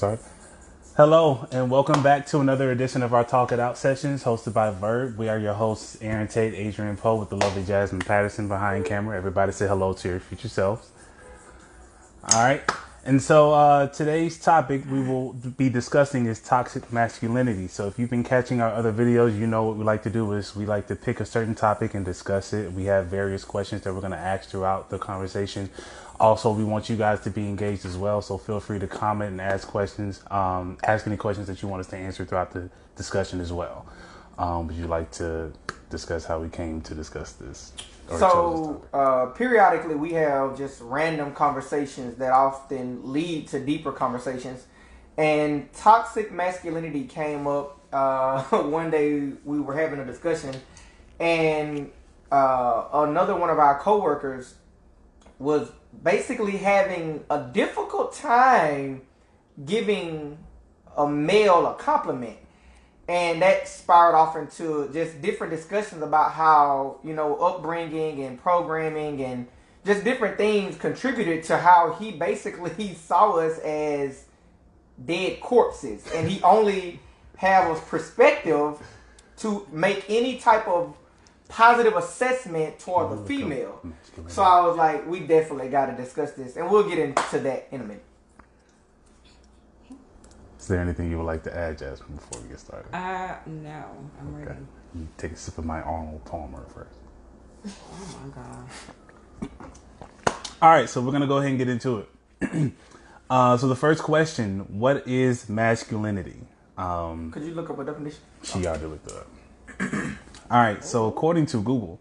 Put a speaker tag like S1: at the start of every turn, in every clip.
S1: Sorry. Hello, and welcome back to another edition of our Talk It Out sessions hosted by VERB. We are your hosts, Aaron Tate, Adrian Poe, with the lovely Jasmine Patterson behind camera. Everybody say hello to your future selves. All right. And so today's topic we will be discussing is toxic masculinity. So if you've been catching our other videos, you know what we like to do is we like to pick a certain topic and discuss it. We have various questions that we're going to ask throughout the conversation. Also, we want you guys to be engaged as well. So feel free to comment and ask questions. Ask any questions that you want us to answer throughout the discussion as well. Would you like to discuss how we came to discuss this?
S2: So periodically we have just random conversations that often lead to deeper conversations, and toxic masculinity came up one day. We were having a discussion, and another one of our coworkers was basically having a difficult time giving a male a compliment. And that spiraled off into just different discussions about how, upbringing and programming and just different things contributed to how he basically saw us as dead corpses. And he only had us perspective to make any type of positive assessment toward the female. So I was like, we definitely got to discuss this. And we'll get into that in a minute.
S1: Is there anything you would like to add, Jasmine, before we get started?
S3: No. I'm ready.
S1: You take a sip of my Arnold Palmer first.
S3: Oh my God.
S1: All right, so we're going to go ahead and get into it. So the first question, what is masculinity?
S2: Could you look up a definition?
S1: She already looked it up. All right, so according to Google,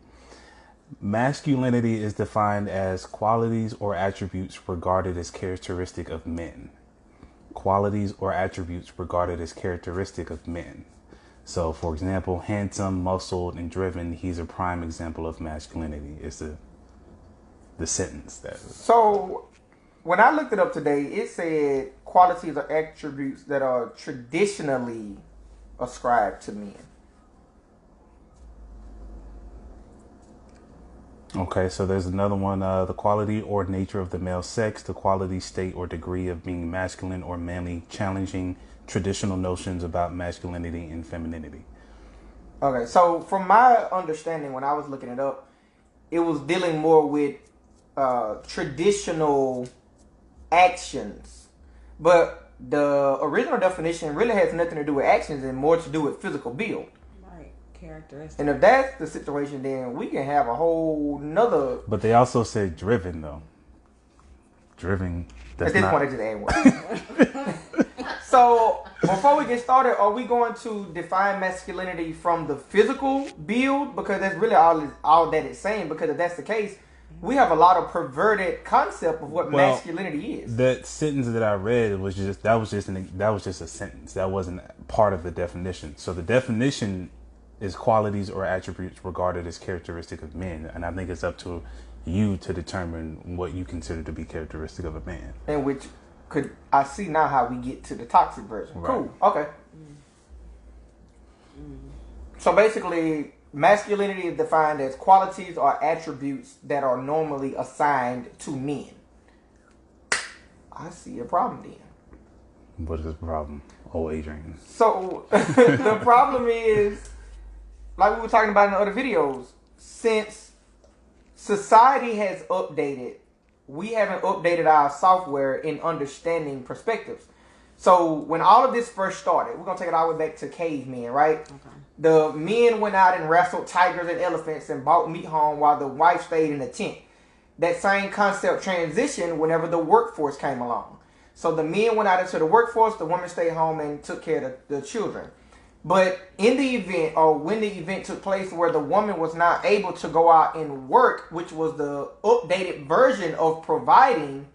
S1: masculinity is defined as qualities or attributes regarded as characteristic of men. Qualities or attributes regarded as characteristic of men. So, for example, handsome, muscled, and driven, he's a prime example of masculinity. It's the sentence that.
S2: So, when I looked it up today, it said qualities or attributes that are traditionally ascribed to men.
S1: Okay, so there's another one, the quality or nature of the male sex, the quality, state, or degree of being masculine or manly, challenging traditional notions about masculinity and femininity.
S2: Okay, so from my understanding, when I was looking it up, it was dealing more with traditional actions. But the original definition really has nothing to do with actions and more to do with physical build.
S3: Characteristics.
S2: And if that's the situation, then we can have a whole nother.
S1: But they also said driven, though. Driven.
S2: At this point, I just add one. So before we get started, are we going to define masculinity from the physical build? Because that's really all that it's saying. Because if that's the case, we have a lot of perverted concept of what masculinity is.
S1: That sentence that I read was just a sentence. That wasn't part of the definition. So the definition is qualities or attributes regarded as characteristic of men, and I think it's up to you to determine what you consider to be characteristic of a man.
S2: And which I see now how we get to the toxic version. Right. Cool. Okay. So basically, masculinity is defined as qualities or attributes that are normally assigned to men. I see a problem then.
S1: What is the problem? Oh, Adrian.
S2: So the problem is, like we were talking about in the other videos, since society has updated, we haven't updated our software in understanding perspectives. So when all of this first started, we're going to take it all the way back to cavemen, right? Okay. The men went out and wrestled tigers and elephants and brought meat home while the wife stayed in the tent. That same concept transitioned whenever the workforce came along. So the men went out into the workforce, the women stayed home and took care of the children. But in the event, or when the event took place where the woman was not able to go out and work, which was the updated version of providing,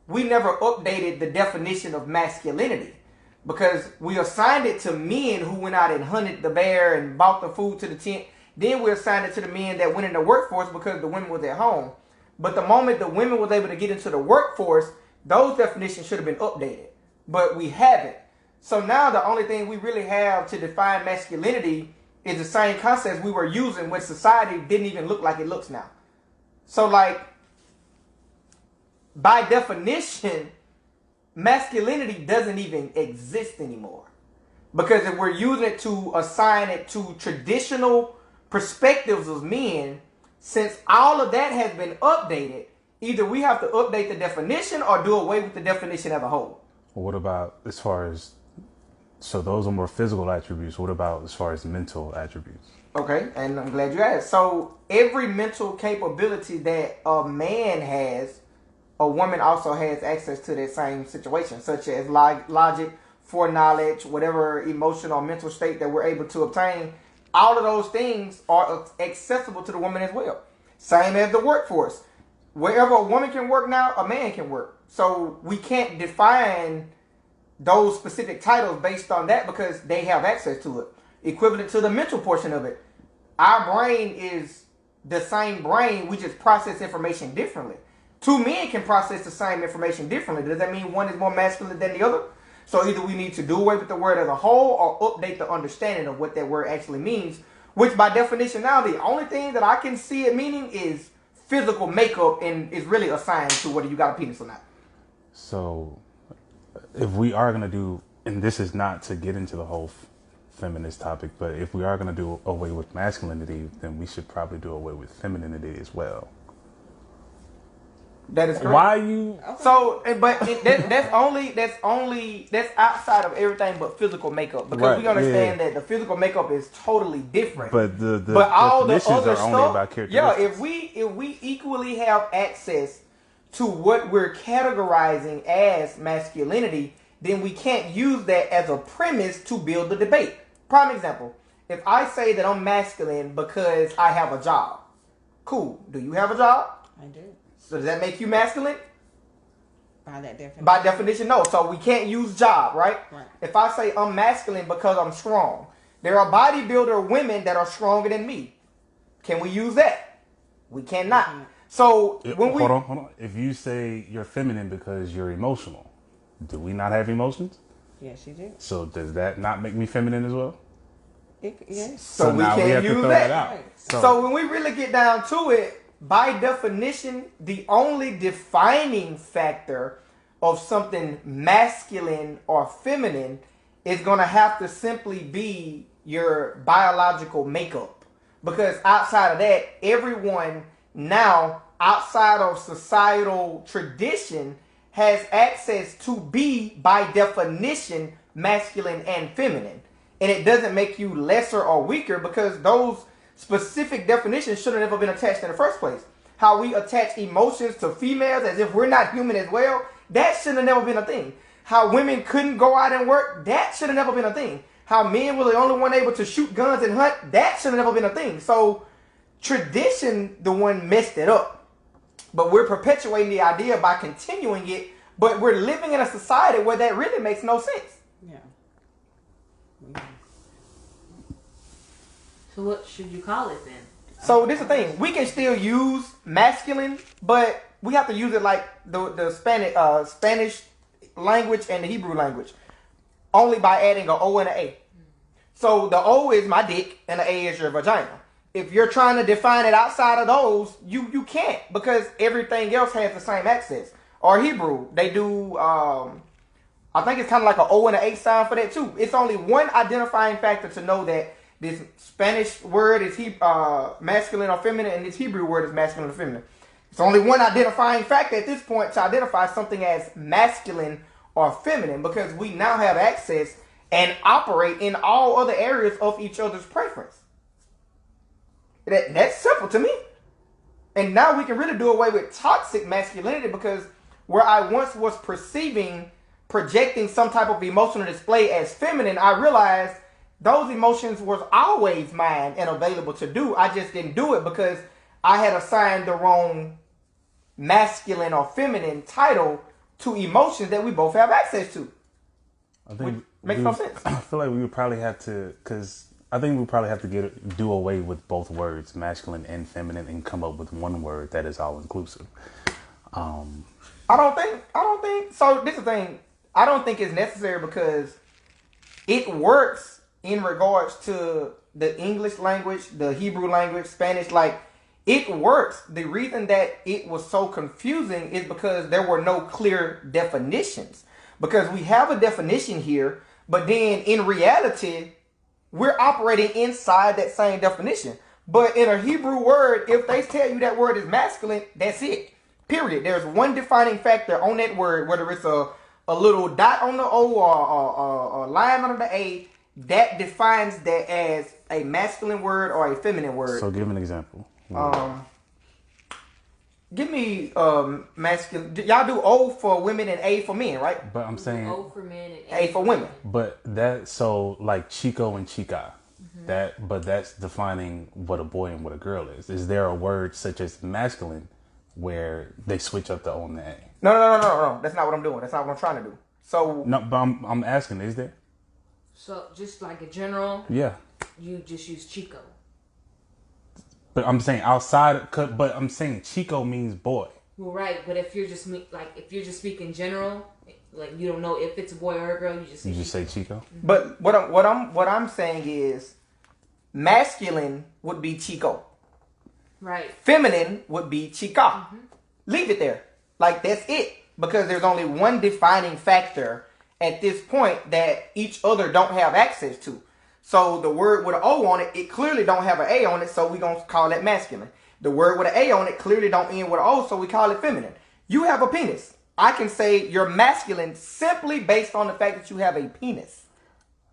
S2: we never updated the definition of masculinity. Because we assigned it to men who went out and hunted the bear and bought the food to the tent. Then we assigned it to the men that went in the workforce because the women was at home. But the moment the women was able to get into the workforce, those definitions should have been updated. But we haven't. So now the only thing we really have to define masculinity is the same concepts we were using when society didn't even look like it looks now. So like, by definition, masculinity doesn't even exist anymore. Because if we're using it to assign it to traditional perspectives of men, since all of that has been updated, either we have to update the definition or do away with the definition as a whole.
S1: Well, what about as far as, so those are more physical attributes. What about as far as mental attributes?
S2: Okay, and I'm glad you asked. So every mental capability that a man has, a woman also has access to that same situation, such as logic, foreknowledge, whatever emotional or mental state that we're able to obtain. All of those things are accessible to the woman as well. Same as the workforce. Wherever a woman can work now, a man can work. So we can't define those specific titles based on that because they have access to it. Equivalent to the mental portion of it. Our brain is the same brain, we just process information differently. Two men can process the same information differently. Does that mean one is more masculine than the other? So either we need to do away with the word as a whole or update the understanding of what that word actually means, which by definition now, the only thing that I can see it meaning is physical makeup and is really assigned to whether you got a penis or not.
S1: So if we are going to do, and this is not to get into the whole feminist topic, but if we are going to do away with masculinity, then we should probably do away with femininity as well.
S2: That is correct.
S1: Why you?
S3: Okay.
S2: So, that's outside of everything but physical makeup, because
S1: Right,
S2: we understand that the physical makeup is totally different.
S1: But the
S2: but all the
S1: definitions
S2: other
S1: are
S2: stuff,
S1: only about characteristics.
S2: yeah. If we equally have access to what we're categorizing as masculinity, then we can't use that as a premise to build the debate. Prime example: if I say that I'm masculine because I have a job, cool. Do you have a job?
S3: I do.
S2: So does that make you masculine?
S3: By that definition.
S2: By definition, no. So we can't use job, right?
S3: Right.
S2: If I say I'm masculine because I'm strong, there are bodybuilder women that are stronger than me. Can we use that? We cannot.
S3: Mm-hmm.
S2: So when we
S1: hold on. If you say you're feminine because you're emotional, do we not have emotions?
S3: Yes, you do.
S1: So does that not make me feminine as well?
S3: Yes.
S2: so we
S1: now
S2: can't
S1: have to
S2: use
S1: throw
S2: that.
S1: that out.
S3: Right.
S2: So when we really get down to it, by definition, the only defining factor of something masculine or feminine is going to have to simply be your biological makeup. Because outside of that, everyone now, outside of societal tradition, has access to be, by definition, masculine and feminine. And it doesn't make you lesser or weaker, because those specific definitions should have never been attached in the first place. How we attach emotions to females as if we're not human as well, that should have never been a thing. How women couldn't go out and work, that should have never been a thing. How men were the only one able to shoot guns and hunt, that should have never been a thing. So tradition, the one messed it up. But we're perpetuating the idea by continuing it, but we're living in a society where that really makes no sense.
S3: Yeah.
S4: So what should you call it then?
S2: So this is the thing. We can still use masculine, but we have to use it like the Spanish language and the Hebrew language, only by adding an O and an A. So the O is my dick and the A is your vagina. If you're trying to define it outside of those, you can't, because everything else has the same access. Or Hebrew, they do, I think it's kind of like an O and an A sign for that too. It's only one identifying factor to know that this Spanish word is masculine or feminine, and this Hebrew word is masculine or feminine. It's only one identifying factor at this point to identify something as masculine or feminine, because we now have access and operate in all other areas of each other's preference. That's simple to me. And now we can really do away with toxic masculinity, because where I once was projecting some type of emotional display as feminine, I realized those emotions was always mine and available to do. I just didn't do it because I had assigned the wrong masculine or feminine title to emotions that we both have access to.
S1: I think
S2: Makes no sense.
S1: I feel like we would probably have to, because I think we probably have to do away with both words, masculine and feminine, and come up with one word that is all inclusive.
S2: I don't think so. This is the thing. I don't think it's necessary, because it works in regards to the English language, the Hebrew language, Spanish. Like, it works. The reason that it was so confusing is because there were no clear definitions. because we have a definition here, but then in reality, we're operating inside that same definition. But in a Hebrew word, if they tell you that word is masculine, that's it. Period. There's one defining factor on that word, whether it's a little dot on the O or a line under the A, that defines that as a masculine word or a feminine word.
S1: So give an example.
S2: Give me masculine. Y'all do O for women and A for men, right?
S1: But I'm saying
S4: O for men and
S2: A for women.
S1: But that so like Chico and Chica, but that's defining what a boy and what a girl is. Is there a word such as masculine where they switch up the O and the A?
S2: No. That's not what I'm doing. That's not what I'm trying to do. So
S1: No, but I'm asking, is there?
S4: So just like a general,
S1: Yeah.
S4: you just use Chico.
S1: But I'm saying outside, but I'm saying Chico means boy.
S4: Well, right, but if you're just if you're just speaking general, like you don't know if it's a boy or a girl, you just say
S1: Chico.
S2: But what I'm saying is, masculine would be Chico.
S4: Right.
S2: Feminine would be Chica. Leave it there. Like that's it. Because there's only one defining factor at this point that each other don't have access to. So the word with an O on it clearly don't have an A on it, so we're going to call it masculine. The word with an A on it clearly don't end with an O, so we call it feminine. You have a penis. I can say you're masculine simply based on the fact that you have a penis.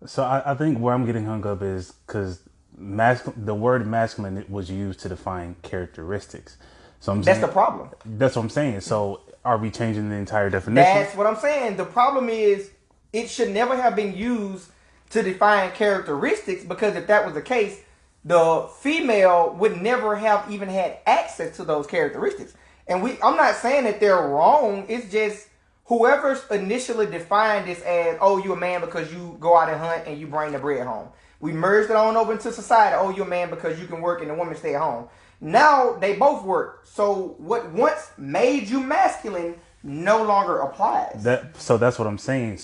S1: So I think where I'm getting hung up is because the word masculine was used to define characteristics. So
S2: That's the problem.
S1: That's what I'm saying. So are we changing the entire definition?
S2: That's what I'm saying. The problem is it should never have been used to define characteristics, because if that was the case, the female would never have even had access to those characteristics. And I'm not saying that they're wrong. It's just whoever's initially defined this as, oh, you're a man because you go out and hunt and you bring the bread home. We merged it on over into society. Oh, you're a man because you can work and the woman stay at home. Now they both work. So what once made you masculine no longer applies.
S1: So that's what I'm saying.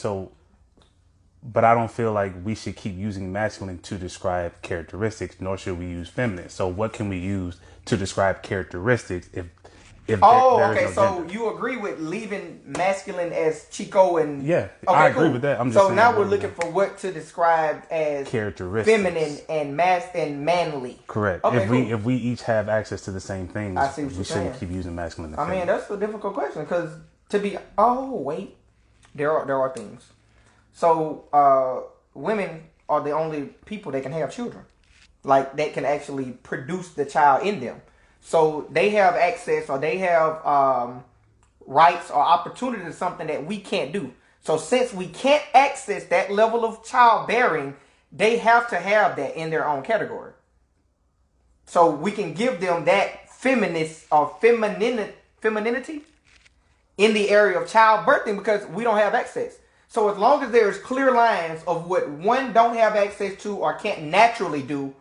S1: But I don't feel like we should keep using masculine to describe characteristics, nor should we use feminine. So what can we use to describe characteristics if there is no
S2: so
S1: gender?
S2: you agree with leaving masculine as Chico and...
S1: Yeah,
S2: okay,
S1: I agree with that. I'm just
S2: so
S1: saying
S2: now we're looking for what to describe as
S1: characteristics,
S2: feminine and manly.
S1: Correct.
S2: Okay,
S1: if we each have access to the same things,
S2: I see what
S1: we
S2: you're
S1: shouldn't
S2: saying.
S1: keep using masculine and
S2: I
S1: feminine.
S2: mean, that's a difficult question because there are things. So women are the only people that can have children, like that can actually produce the child in them. So they have access, or they have rights or opportunity to something that we can't do. So since we can't access that level of childbearing, they have to have that in their own category. So we can give them that feminist or femininity in the area of childbirthing because we don't have access. So as long as there's clear lines of what one don't have access to or can't naturally do,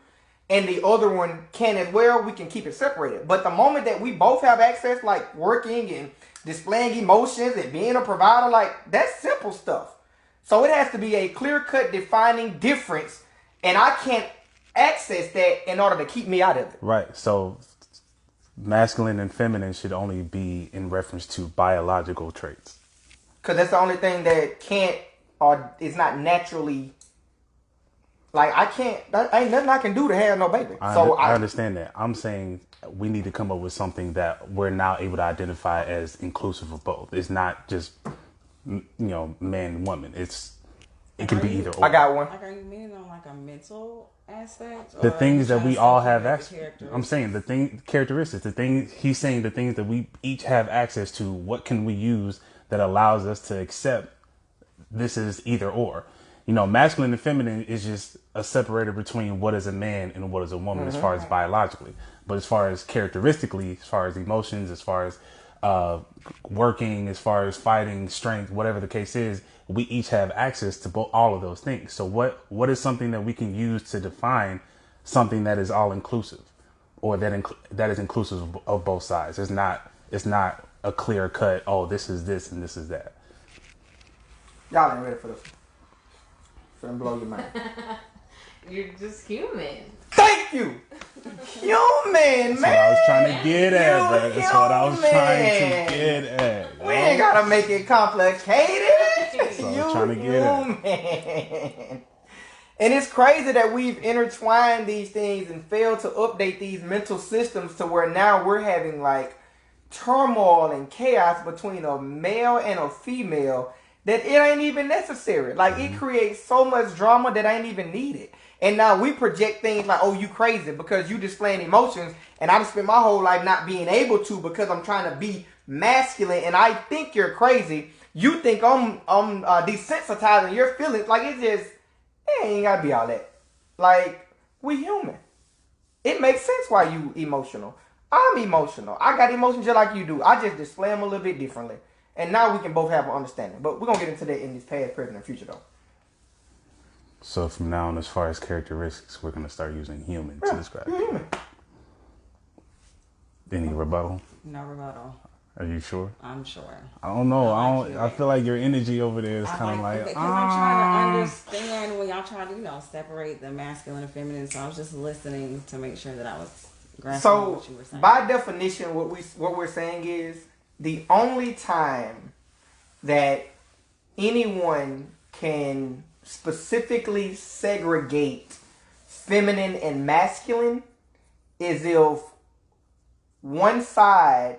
S2: and the other one can as well, we can keep it separated. But the moment that we both have access, like working and displaying emotions and being a provider, like that's simple stuff. So it has to be a clear-cut defining difference, and I can't access that in order to keep me out of it.
S1: Right. So masculine and feminine should only be in reference to biological traits.
S2: Because that's the only thing that can't or is not naturally... Like, ain't nothing I can do to have no baby.
S1: I understand that. I'm saying we need to come up with something that we're now able to identify as inclusive of both. It's not just, man and woman. It can be either or.
S2: I got one.
S3: Like, are you meaning on like a mental aspect?
S1: The things that we all have
S3: access.
S1: access. I'm saying characteristics. He's saying the things that we each have access to. What can we use that allows us to accept this is either or? Masculine and feminine is just a separator between what is a man and what is a woman as far as biologically. But as far as characteristically, as far as emotions, as far as working, as far as fighting, strength, whatever the case is, we each have access to all of those things. So what is something that we can use to define something that is all inclusive, or that is inclusive of both sides? It's not a clear cut, oh, this is this and this is that.
S2: Y'all ain't ready for this. Finna blow your mind.
S4: You're just human.
S2: Thank you. Human, man.
S1: That's what I was trying to get at, bro. That's what I was trying to get at.
S2: We ain't gotta make it complicated.
S1: So I'm trying to get
S2: it. And it's crazy that we've intertwined these things and failed to update these mental systems to where now we're having like turmoil and chaos between a male and a female that it ain't even necessary. Like it creates so much drama that ain't even needed. And now we project things like, oh, you crazy because you displaying emotions, and I just spent my whole life not being able to because I'm trying to be masculine, and I think you're crazy. You think I'm desensitizing your feelings. Like it's just, it ain't gotta be all that. Like we human. It makes sense why you emotional. I'm emotional. I got emotions just like you do. I just display them a little bit differently. And now we can both have an understanding. But we're gonna get into that in this past, present, and future though.
S1: So from now on, as far as characteristics, we're going to start using human to describe it.
S2: Human.
S1: Any rebuttal?
S3: No rebuttal.
S1: Are you sure?
S3: I'm sure.
S1: I don't know. I feel like your energy over there is kind of like,
S3: because I'm trying to understand when y'all trying to, separate the masculine and feminine. So I was just listening to make sure that I was grasping what you were saying.
S2: By definition, what we're saying is the only time that anyone can specifically segregate feminine and masculine is if one side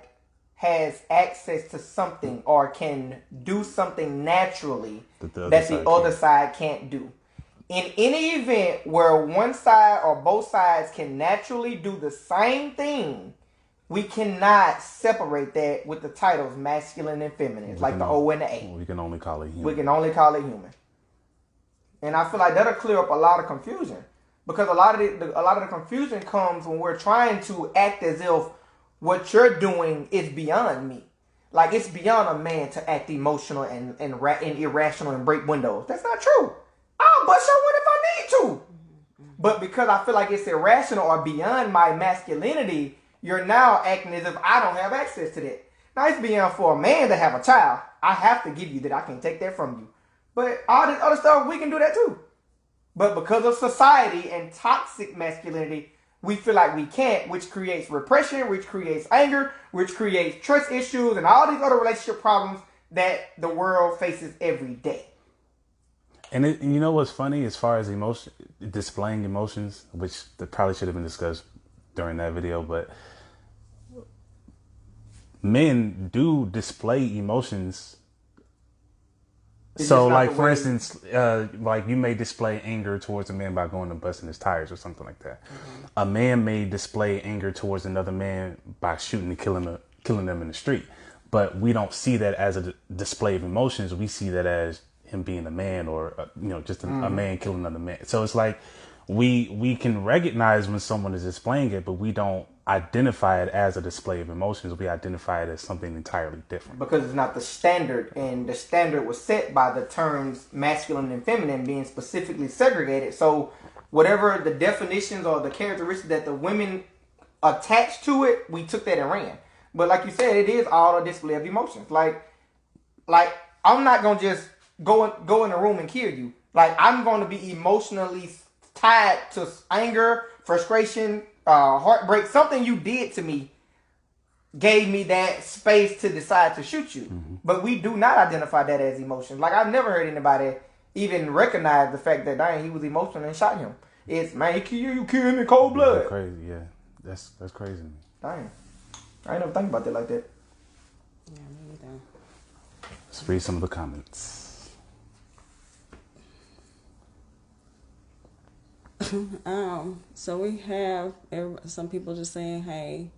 S2: has access to something or can do something naturally that the other side can't do. In any event where one side or both sides can naturally do the same thing, we cannot separate that with the titles masculine and feminine. It's like the O and the A.
S1: We can only call it human.
S2: We can only call it human. And I feel like that'll clear up a lot of confusion. Because a lot of the confusion comes when we're trying to act as if what you're doing is beyond me. Like it's beyond a man to act emotional and irrational and break windows. That's not true. I'll bust your window if I need to. But because I feel like it's irrational or beyond my masculinity, you're now acting as if I don't have access to that. Now it's beyond for a man to have a child. I have to give you that. I can't take that from you. But all this other stuff, we can do that too. But because of society and toxic masculinity, we feel like we can't, which creates repression, which creates anger, which creates trust issues, and all these other relationship problems that the world faces every day.
S1: And you know what's funny as far as displaying emotions, which probably should have been discussed during that video, but men do display emotions. So, like, for instance, like you may display anger towards a man by going and busting his tires or something like that. Mm-hmm. A man may display anger towards another man by shooting and killing them in the street. But we don't see that as a display of emotions. We see that as him being a man or, just a man killing another man. So it's like we can recognize when someone is displaying it, but we don't identify it as a display of emotions. We identify it as something entirely different.
S2: Because it's not the standard, and the standard was set by the terms masculine and feminine being specifically segregated. So whatever the definitions or the characteristics that the women attached to it, we took that and ran. But like you said, it is all a display of emotions. Like I'm not going to just go in the room and kill you. Like I'm going to be emotionally tied to anger, frustration, heartbreak. Something you did to me gave me that space to decide to shoot you. Mm-hmm. But we do not identify that as emotion. Like I've never heard anybody even recognize the fact that dang, he was emotional and shot him. It's man, you killed him in cold blood.
S1: That's crazy, yeah. That's crazy to me.
S2: Dang. I ain't never think about that like that.
S3: Yeah, me either.
S1: Let's read some of the comments.
S3: So we have some people just saying, hey,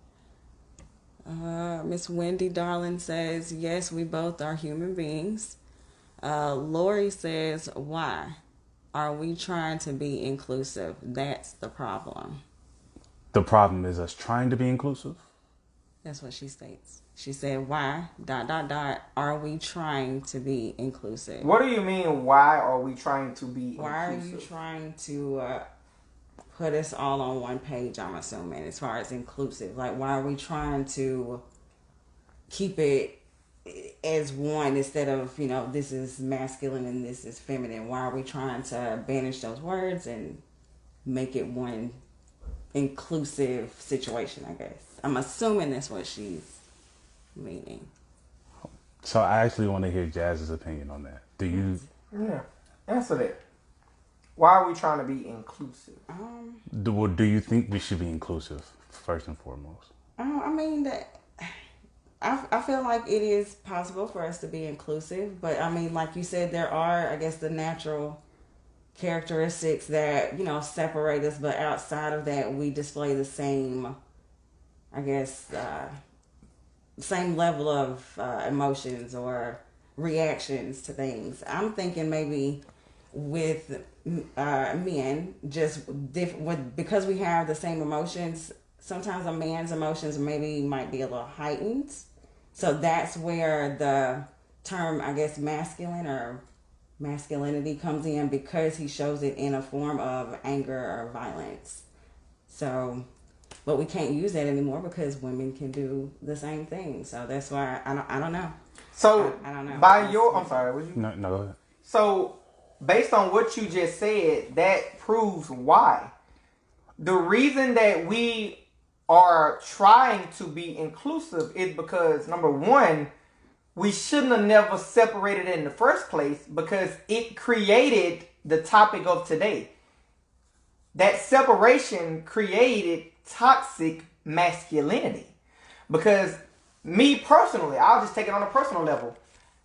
S3: Miss Wendy Darling says, yes, we both are human beings. Lori says, why are we trying to be inclusive? That's the problem.
S1: The problem is us trying to be inclusive?
S3: That's what she states. She said, why, ... are we trying to be inclusive?
S2: What do you mean, why are we trying to be inclusive?
S3: Why are you trying to put us all on one page, I'm assuming, as far as inclusive? Like, why are we trying to keep it as one instead of, this is masculine and this is feminine? Why are we trying to banish those words and make it one inclusive situation, I guess? I'm assuming that's what she's meaning.
S1: So I actually want to hear Jazz's opinion on that. Do you?
S2: Yeah. Answer that. Why are we trying to be inclusive?
S1: Do you think we should be inclusive first and foremost?
S3: I mean that. I feel like it is possible for us to be inclusive, but I mean, like you said, there are, I guess, the natural characteristics that separate us, but outside of that, we display the same, I guess, same level of emotions or reactions to things. I'm thinking maybe with men, because we have the same emotions. Sometimes a man's emotions maybe might be a little heightened. So that's where the term, I guess, masculine or masculinity comes in, because he shows it in a form of anger or violence. So, but we can't use that anymore because women can do the same thing. So that's why I don't know.
S2: So
S3: I don't know.
S2: I'm sorry. Was you?
S1: No, go ahead.
S2: So based on what you just said, that proves why. The reason that we are trying to be inclusive is because, number one, we shouldn't have never separated it in the first place, because it created the topic of today. That separation created toxic masculinity. Because me personally, I'll just take it on a personal level.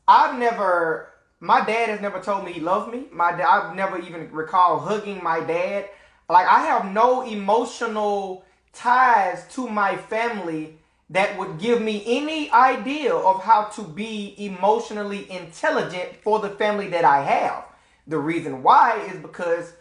S2: My dad has never told me he loved me. I've never even recall hugging my dad. Like, I have no emotional ties to my family that would give me any idea of how to be emotionally intelligent for the family that I have. The reason why is because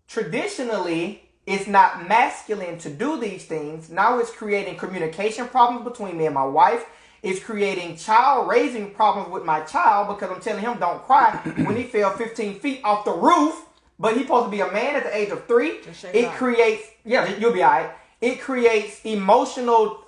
S2: traditionally it's not masculine to do these things. Now it's creating communication problems between me and my wife. It's creating child raising problems with my child, because I'm telling him don't cry when he fell 15 feet off the roof, but he's supposed to be a man at the age of 3. It creates, you'll be all right. It creates emotional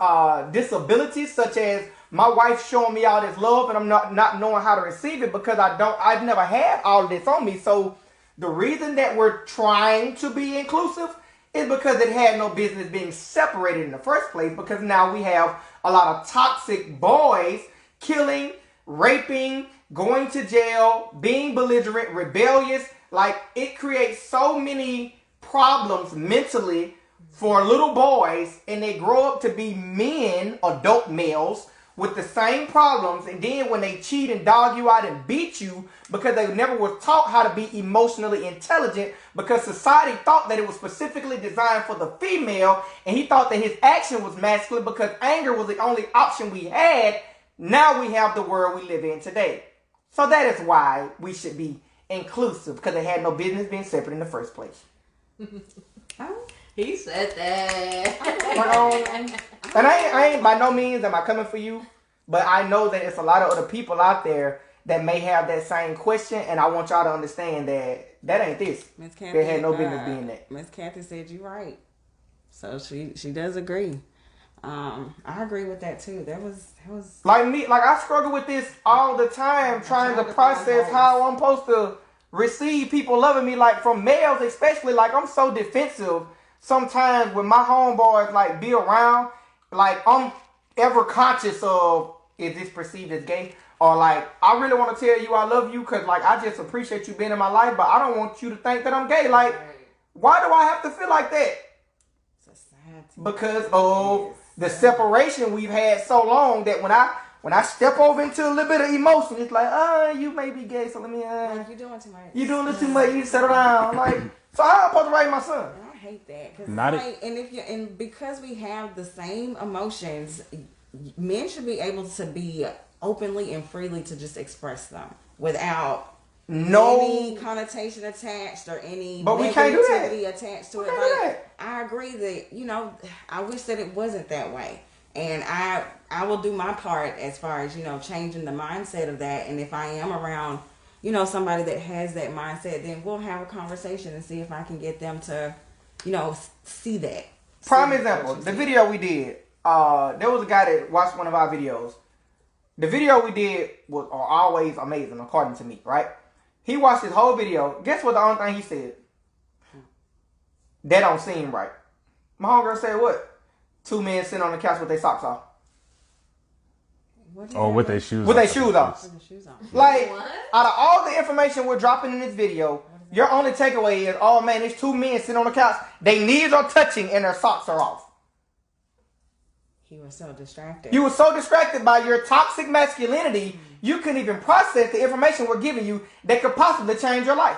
S2: disabilities, such as my wife showing me all this love and I'm not knowing how to receive it, because I've never had all this on me. So the reason that we're trying to be inclusive is because it had no business being separated in the first place, because now we have a lot of toxic boys killing, raping, going to jail, being belligerent, rebellious. Like, it creates so many problems mentally for little boys, and they grow up to be men, adult males, with the same problems. And then when they cheat and dog you out and beat you because they never was taught how to be emotionally intelligent, because society thought that it was specifically designed for the female, and he thought that his action was masculine because anger was the only option we had. Now we have the world we live in today. So that is why we should be inclusive, because they had no business being separate in the first place.
S4: He said that.
S2: And I ain't by no means am I coming for you, but I know that it's a lot of other people out there that may have that same question, and I want y'all to understand that ain't this.
S3: Miss Kathy,
S2: they had no business being that.
S3: Miss Kathy said you're right, so she does agree. I agree with that too. That was
S2: like me. Like, I struggle with this all the time, trying to process how I'm supposed to receive people loving me, like from males especially. Like, I'm so defensive sometimes when my homeboys like be around. Like, I'm ever conscious of, is this perceived as gay? Or like, I really want to tell you I love you because like I just appreciate you being in my life, but I don't want you to think that I'm gay. Like, why do I have to feel like that? Because of the separation we've had so long, that when I step over into a little bit of emotion, it's like, you may be gay, so let me
S3: you're doing too much.
S2: You doing a little too much, you settle down. Like, so how am I supposed to raise my son?
S3: I hate that, because because we have the same emotions, men should be able to be openly and freely to just express them without any connotation attached or any negativity attached to it. Like, I agree that I wish that it wasn't that way, and I will do my part as far as changing the mindset of that. And if I am around somebody that has that mindset, then we'll have a conversation and see if I can get them to see that.
S2: Prime example, the video we did, there was a guy that watched one of our videos. The video we did was always amazing, according to me, right? He watched his whole video. Guess what the only thing he said? That don't seem right. My homegirl said what? 2 men sitting on the couch with their socks off.
S1: Or with their shoes
S2: with their shoes off.
S3: With their shoes on.
S2: Like,
S4: What?
S2: out of all the information we're dropping in this video, your only takeaway is, oh man, there's two men sitting on the couch. Their knees are touching and their socks are off.
S3: He was so distracted.
S2: You were so distracted by your toxic masculinity, you couldn't even process the information we're giving you that could possibly change your life.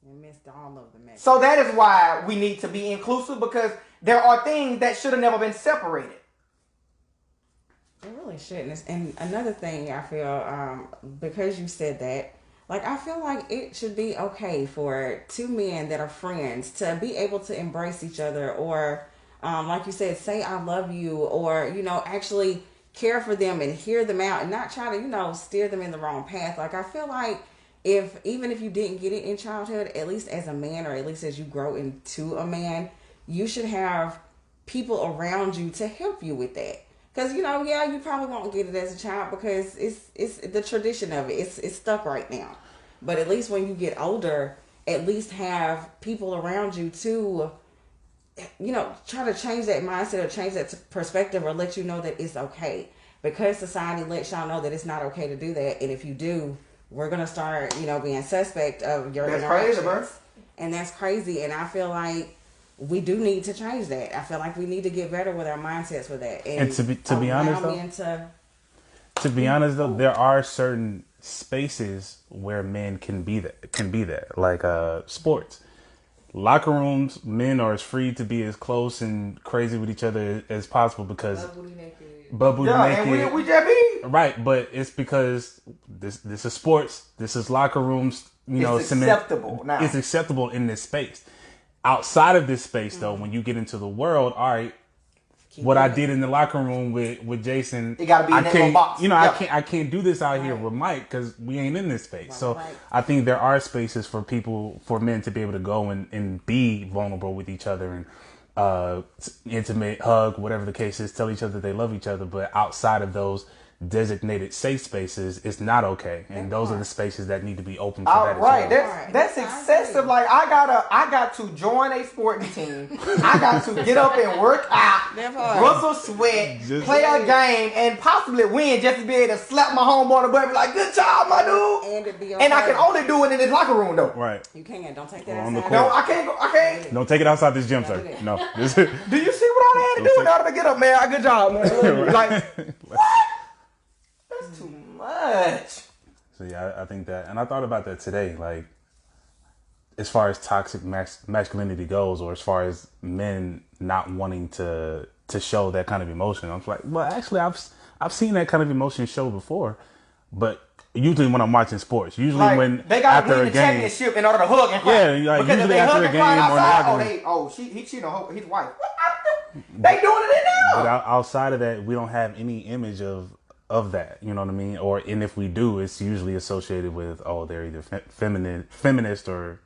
S3: You missed all of the message.
S2: So that is why we need to be inclusive, because there are things that should have never been separated.
S3: It really shouldn't. And another thing I feel, because you said that, like, I feel like it should be okay for two men that are friends to be able to embrace each other, or like you said, say I love you, or, you know, actually care for them and hear them out and not try to, you know, steer them in the wrong path. Like, I feel like even if you didn't get it in childhood, at least as a man, or at least as you grow into a man, you should have people around you to help you with that. Because, you know, yeah, you probably won't get it as a child because it's the tradition of it. It's stuck right now. But at least when you get older, at least have people around you to, you know, try to change that mindset or change that perspective, or let you know that it's okay. Because society lets y'all know that it's not okay to do that. And if you do, we're going to start, you know, being suspect of your interactions.
S2: Crazy, bro.
S3: And that's crazy. And I feel like we do need to change that. I feel like we need to get better with our mindsets with that.
S1: And to be honest though, there are certain spaces where men can be that, like sports. Locker rooms, men are as free to be as close and crazy with each other as possible because butt booty naked.
S2: And we just be
S1: right, but it's because this is sports. This is locker rooms. You know,
S2: it's acceptable now.
S1: It's acceptable in this space. Outside of this space, though, when you get into the world, all right, what I did in the locker room with Jason,
S2: it gotta be in that little box.
S1: You know, I can't do this out here with Mike because we ain't in this space. So I think there are spaces for men to be able to go and be vulnerable with each other and intimate, hug, whatever the case is, tell each other they love each other. But outside of those designated safe spaces, it's not okay, and those are the spaces that need to be open for that as well.
S2: That's excessive. Like, I got to join a sporting team. I got to get up and work out, rustle sweat, play a game, and possibly win just to be able to slap my homeboy on the butt and be like, good job, my dude. And I can only do it in this locker room though.
S1: Right.
S3: You can't. Don't take that outside.
S2: No, I can't.
S1: Don't take it outside this gym, sir. No.
S2: Do you see what I had to do in order to get up, man? Good job, man. Like, what? That's too much.
S1: So yeah, I think that, and I thought about that today. Like, as far as toxic masculinity goes, or as far as men not wanting to show that kind of emotion, I was like, well, actually, I've seen that kind of emotion show before, but usually when I'm watching sports, usually when
S2: they got to
S1: after
S2: win the championship in order to hug and cry.
S1: Yeah, like usually after a game or
S2: he cheated on his wife. They doing it now.
S1: But outside of that, we don't have any image of that, you know what I mean? And if we do, it's usually associated with, oh, they're either feminist or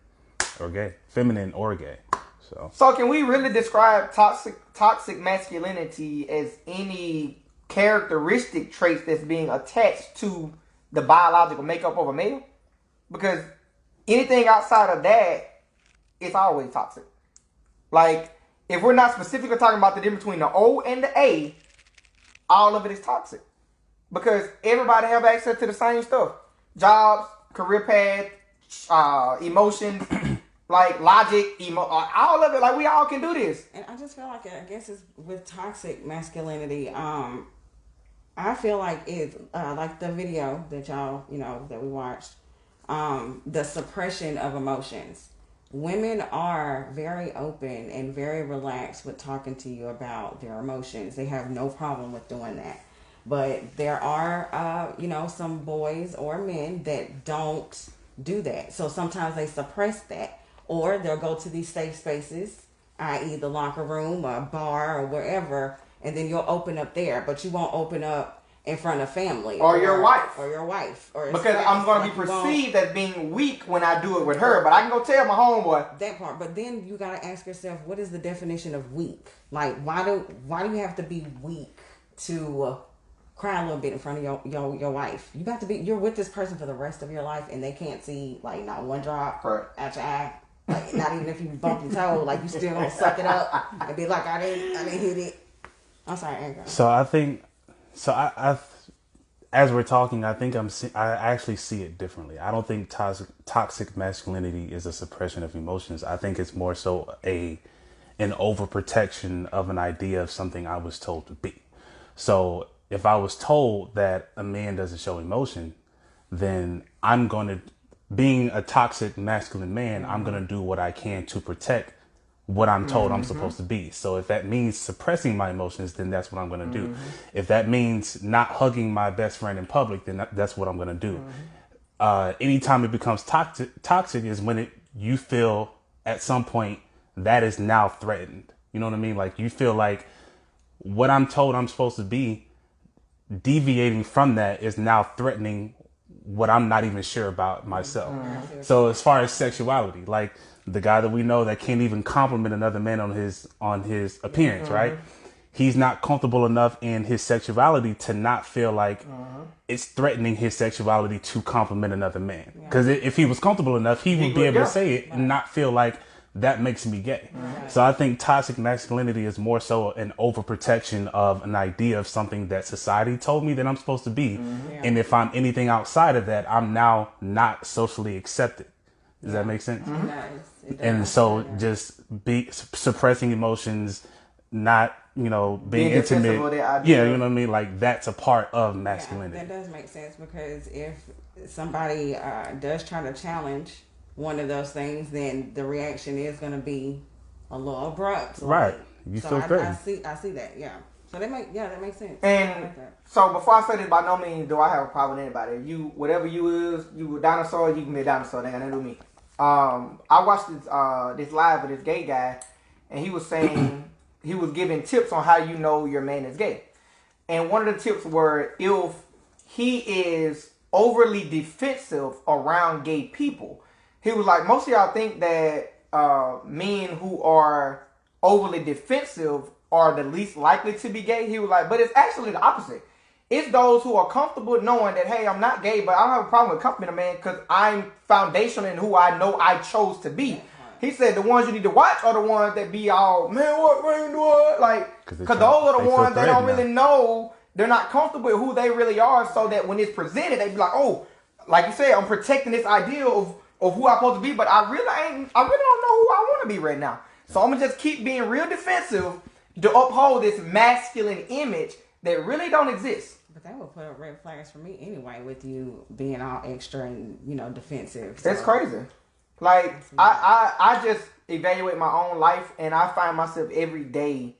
S1: gay, feminine or gay. So
S2: can we really describe toxic masculinity as any characteristic traits that's being attached to the biological makeup of a male? Because anything outside of that, it's always toxic. Like, if we're not specifically talking about the difference between the O and the A, all of it is toxic. Because everybody have access to the same stuff. Jobs, career path, emotions, like logic, all of it. Like, we all can do this.
S3: And I just feel like, I guess it's with toxic masculinity, I feel like it's like the video that y'all, you know, that we watched, the suppression of emotions. Women are very open and very relaxed with talking to you about their emotions. They have no problem with doing that. But there are, you know, some boys or men that don't do that. So sometimes they suppress that. Or they'll go to these safe spaces, i.e. the locker room or a bar or wherever, and then you'll open up there. But you won't open up in front of family.
S2: Or your wife.
S3: Or your wife. Or
S2: because I'm going to be perceived as being weak when I do it with her. But I can go tell my homeboy.
S3: That part. But then you got to ask yourself, what is the definition of weak? Like, why do you have to be weak to cry a little bit in front of your wife? You're with this person for the rest of your life, and they can't see, like, not one drop out your eye. Like, not even if you bump your toe, like, you still gonna suck it up and be like, I didn't hit it. I'm sorry, Andrew.
S1: So I think, as we're talking, I think I actually see it differently. I don't think toxic masculinity is a suppression of emotions. I think it's more so an overprotection of an idea of something I was told to be. So if I was told that a man doesn't show emotion, then being a toxic masculine man, I'm going to do what I can to protect what I'm told I'm supposed to be. So if that means suppressing my emotions, then that's what I'm going to do. If that means not hugging my best friend in public, then that's what I'm going to do. Anytime it becomes toxic is when you feel at some point that is now threatened. You know what I mean? Like you feel like what I'm told I'm supposed to be, deviating from that is now threatening what I'm not even sure about myself. So as far as sexuality, like the guy that we know that can't even compliment another man on his appearance, right? He's not comfortable enough in his sexuality to not feel like it's threatening his sexuality to compliment another man. Because if he was comfortable enough, he would be able to say it and not feel like that makes me gay. So I think toxic masculinity is more so an overprotection of an idea of something that society told me that I'm supposed to be. And if I'm anything outside of that, I'm now not socially accepted. Does that make sense?
S3: It does.
S1: And so just suppressing emotions, not, being intimate. Yeah, you know what I mean? Like that's a part of masculinity.
S3: That does make sense, because if somebody does try to challenge one of those things, then the reaction is going to be a little abrupt.
S1: Right. You feel threatened.
S3: I see that, yeah. So that makes sense.
S2: And so before I say this, by no means do I have a problem with anybody. Whatever you a dinosaur, you can be a dinosaur. That got nothing to do with me. I watched this live with this gay guy, and he was saying he was giving tips on how you know your man is gay. And one of the tips were if he is overly defensive around gay people. He was like, most of y'all think that men who are overly defensive are the least likely to be gay. He was like, but it's actually the opposite. It's those who are comfortable knowing that, hey, I'm not gay, but I don't have a problem with complimenting a man because I'm foundational in who I know I chose to be. He said the ones you need to watch are the ones that be all, man, what? Like, because those are the ones that don't really know. They're not comfortable with who they really are, so that when it's presented, they be like, oh, like you said, I'm protecting this idea of who I'm supposed to be, but I really don't know who I want to be right now. So I'm going to just keep being real defensive to uphold this masculine image that really don't exist.
S3: But that would put up red flags for me anyway, with you being all extra and, defensive.
S2: So. That's crazy. Like, I just evaluate my own life, and I find myself every day,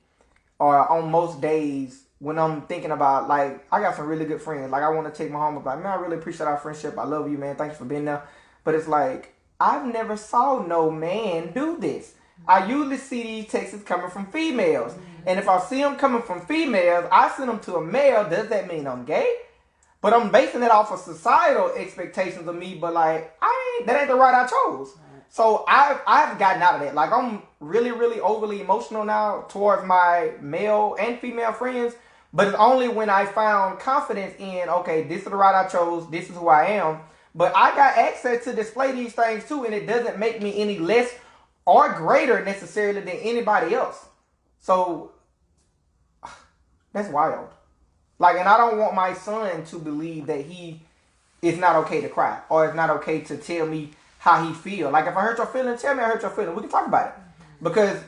S2: or on most days, when I'm thinking about, like, I got some really good friends. Like, I want to take my home, like, man, I really appreciate our friendship. I love you, man. Thanks for being there. But it's like, I've never saw no man do this. I usually see these texts coming from females. And if I see them coming from females, I send them to a male. Does that mean I'm gay? But I'm basing it off of societal expectations of me. But like, that ain't the right I chose. So I've gotten out of that. Like, I'm really, really overly emotional now towards my male and female friends. But it's only when I found confidence in, okay, this is the right I chose. This is who I am. But I got access to display these things too. And it doesn't make me any less or greater necessarily than anybody else. So that's wild. Like, and I don't want my son to believe that it's not okay to cry, or it's not okay to tell me how he feel. Like, if I hurt your feelings, tell me I hurt your feelings. We can talk about it. Because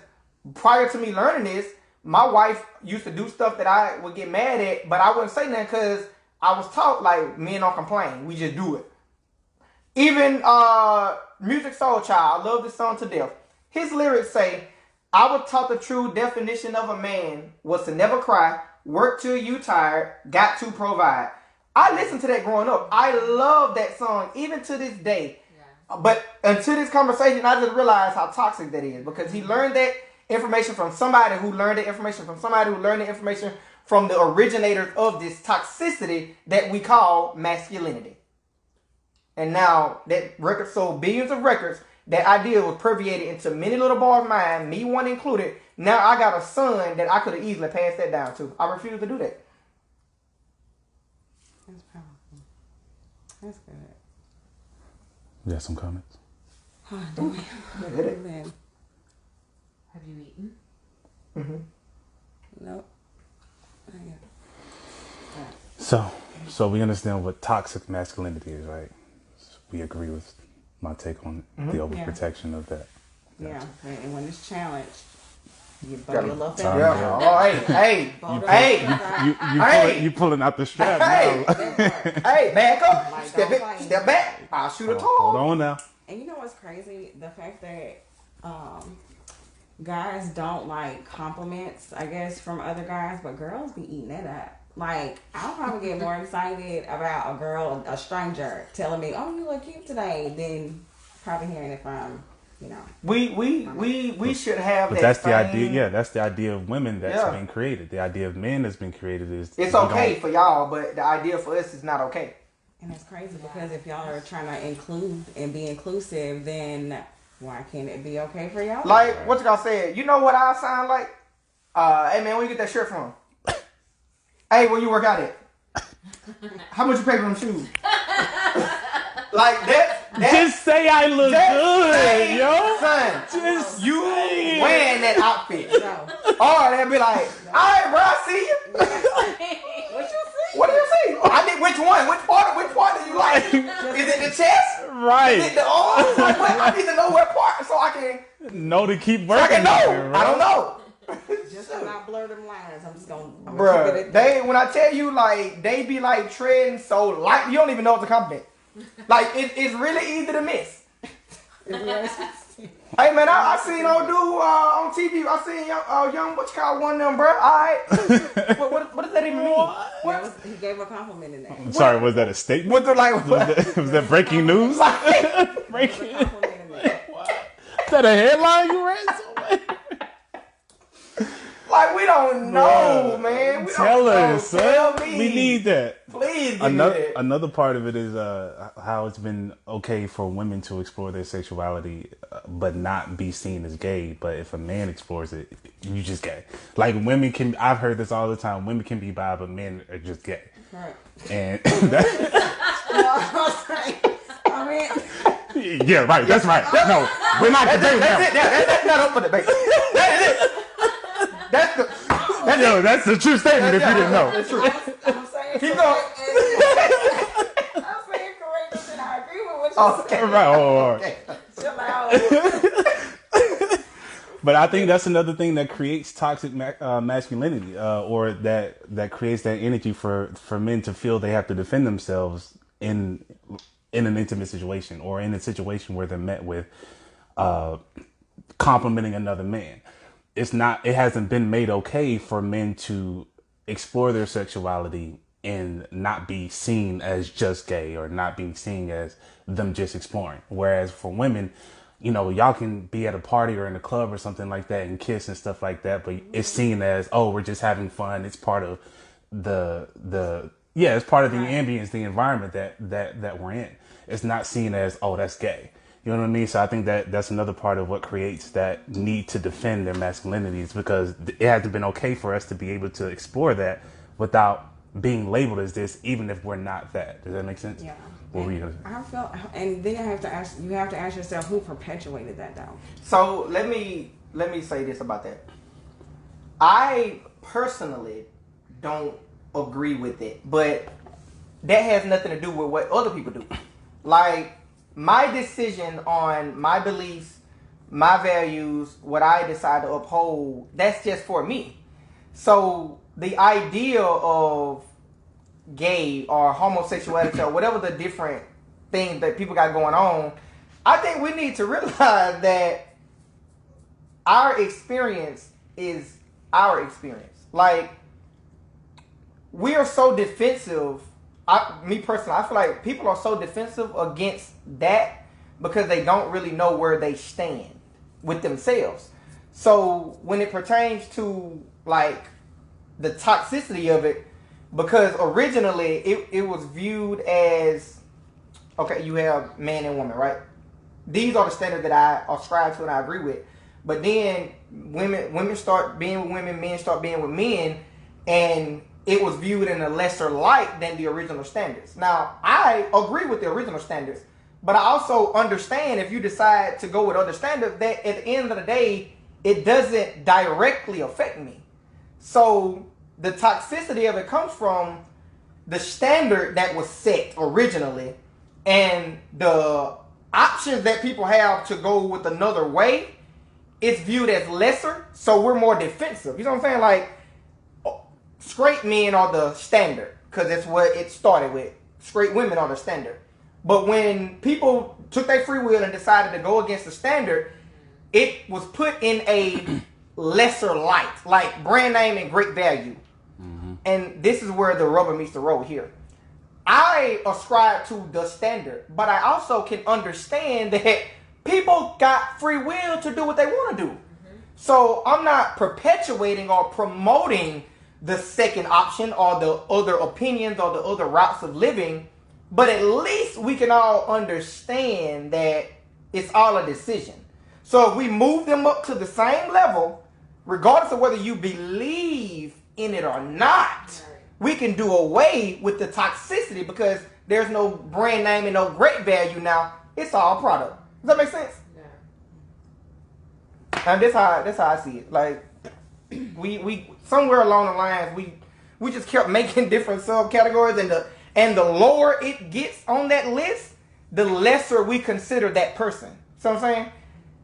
S2: prior to me learning this, my wife used to do stuff that I would get mad at, but I wouldn't say nothing because I was taught, like, men don't complain. We just do it. Even Music Soul Child, I love this song to death. His lyrics say, I was taught the true definition of a man was to never cry, work till you tired, got to provide. I listened to that growing up. I love that song even to this day. Yeah. But until this conversation, I just realized how toxic that is, because he learned that information from somebody who learned the information from somebody who learned the information from the originators of this toxicity that we call masculinity. And now that record sold billions of records. That idea was permeated into many little boys' minds, me one included. Now I got a son that I could have easily passed that down to. I refuse to do that.
S3: That's powerful. That's good.
S1: You got some comments?
S3: Oh, damn.
S4: Have you eaten?
S3: Nope.
S1: So, So we understand what toxic masculinity is, right? We agree with my take on the overprotection of that.
S3: Yeah, and when it's challenged, you butt your little finger.
S2: Yeah. Oh, hey.
S1: You pulling out the strap
S2: now. Hey, back up.
S3: Like,
S2: Step back. I'll shoot a toy.
S1: Hold on now.
S3: And you know what's crazy? The fact that guys don't like compliments, I guess, from other guys, but girls be eating that up. Like, I'll probably get more excited about a girl, a stranger, telling me, "Oh, you look cute today," than probably hearing it from, you know.
S2: We should have.
S1: But that's the idea. Yeah, that's the idea of women that's been created. The idea of men that's been created is
S2: it's okay for y'all, but the idea for us is not okay.
S3: And it's crazy because if y'all are trying to include and be inclusive, then why can't it be okay for y'all?
S2: Like what y'all said. You know what I sound like? Hey man, where you get that shirt from? Hey, where you work out at? How much you pay for them shoes? Like that.
S1: Just say I look good, yo.
S2: Son,
S1: just
S2: you wearing that outfit.
S3: No.
S2: Or they'll be like, all right, bro, I see you.
S3: What you see?
S2: What do you see? I did which one? Which part do you like? Is it the chest?
S1: Right.
S2: Is it the arm? Like, what? I need to know what part so I can
S1: know to keep working.
S2: I can know. I don't know.
S3: Just to not blur them lines, I'm just gonna.
S2: Bruh, when I tell you, like, they be like treading so light, you don't even know it's a compliment. Like, it's really easy to miss. Hey man, I seen old dude on TV. I seen young what you call one of them, bro. All right, what does that even mean? What?
S3: He gave a compliment in that.
S1: I'm sorry, was that a statement?
S2: What the like?
S1: Was that breaking news? Breaking.
S3: A compliment in that.
S1: Is that a headline you read somewhere?
S2: Like, we don't know, man. We
S1: Tell
S2: don't
S1: us,
S2: know. Tell me.
S1: We need that.
S2: Please give me that.
S1: Another part of it is how it's been okay for women to explore their sexuality, but not be seen as gay. But if a man explores it, you just gay. Like, women can. I've heard this all the time. Women can be bi, but men are just gay.
S3: Right.
S1: And
S3: I mean,
S1: yeah, right. That's right. No, we're not debating that.
S2: That's not up for debate. That is it.
S1: That's the true statement if you didn't know.
S2: That's true.
S3: I'm saying
S2: Keep
S3: correct.
S2: going.
S3: I'm saying correct, and I agree with what you
S2: Okay.
S3: said.
S1: Right. All right.
S2: Okay.
S3: Chill out.
S1: But I think that's another thing that creates toxic masculinity, or that creates that energy for men to feel they have to defend themselves in an intimate situation, or in a situation where they're met with complimenting another man. It hasn't been made okay for men to explore their sexuality and not be seen as just gay, or not being seen as them just exploring. Whereas for women, you know, y'all can be at a party or in a club or something like that and kiss and stuff like that, but it's seen as, oh, we're just having fun. It's part of it's part of the ambience, the environment that we're in. It's not seen as, oh, that's gay. You know what I mean? So I think that's another part of what creates that need to defend their masculinities, because it hasn't been okay for us to be able to explore that without being labeled as this, even if we're not that. Does that make sense?
S3: Yeah.
S1: What were you gonna say?
S3: I felt, and then you have to ask yourself, who perpetuated that though?
S2: So let me say this about that. I personally don't agree with it, but that has nothing to do with what other people do. Like, my decision on my beliefs, my values, what I decide to uphold, that's just for me. So the idea of gay or homosexuality or whatever the different things that people got going on, I think we need to realize that our experience is our experience. Like, we are so defensive. Me personally, I feel like people are so defensive against that because they don't really know where they stand with themselves. So when it pertains to, like, the toxicity of it, because originally it was viewed as, okay, you have man and woman, right? These are the standards that I ascribe to and I agree with. But then women start being with women, men start being with men, and it was viewed in a lesser light than the original standards. Now, I agree with the original standards, but I also understand if you decide to go with other standards, that at the end of the day, it doesn't directly affect me. So the toxicity of it comes from the standard that was set originally and the options that people have to go with another way, it's viewed as lesser, so we're more defensive. You know what I'm saying? Like, straight men are the standard, because that's what it started with. Straight women are the standard. But when people took their free will and decided to go against the standard, it was put in a lesser light, like brand name and great value. And this is where the rubber meets the road here. I ascribe to the standard, but I also can understand that people got free will to do what they want to do. So I'm not perpetuating or promoting the second option or the other opinions or the other routes of living, but at least we can all understand that it's all a decision. So if we move them up to the same level, regardless of whether you believe in it or not, we can do away with the toxicity because there's no brand name and no great value now. It's all product. Does that make sense? Yeah. And that's how I see it. Like, we somewhere along the lines we just kept making different subcategories, and the lower it gets on that list, the lesser we consider that person. See what I'm saying?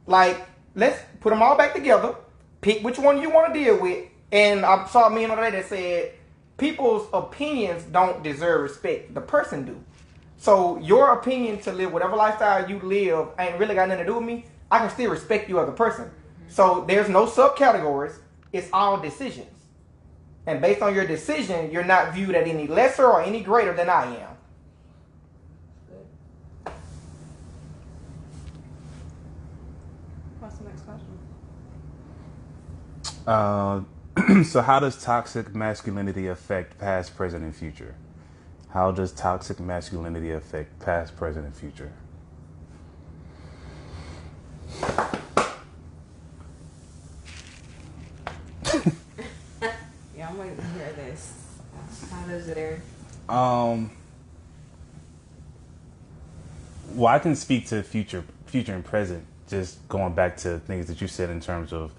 S2: Like, let's put them all back together, pick which one you want to deal with. And I saw a meme on that said, people's opinions don't deserve respect. The person do. So your opinion to live whatever lifestyle you live ain't really got nothing to do with me. I can still respect you as a person. So there's no subcategories. It's all decisions. And based on your decision, you're not viewed at any lesser or any greater than I am.
S3: What's the next question?
S1: So how does toxic masculinity affect past, present, and future? How does toxic masculinity affect past, present, and future?
S3: Yeah, I'm waiting to hear this.
S4: How does it?
S1: Well, I can speak to future and present. Just going back to things that you said in terms of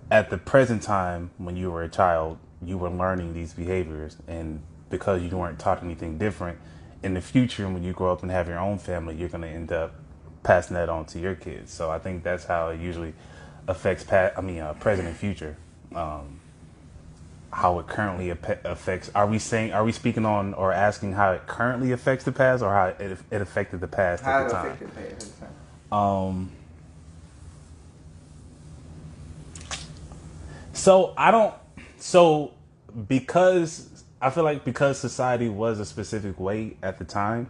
S1: at the present time when you were a child, you were learning these behaviors, and because you weren't taught anything different, in the future when you grow up and have your own family, you're going to end up passing that on to your kids. So I think that's how it usually affects present and future. How it currently affects. Are we speaking on or asking how it currently affects the past, or how it affected the past at the time?
S2: How it affected the past at the time.
S1: Because I feel like because society was a specific way at the time,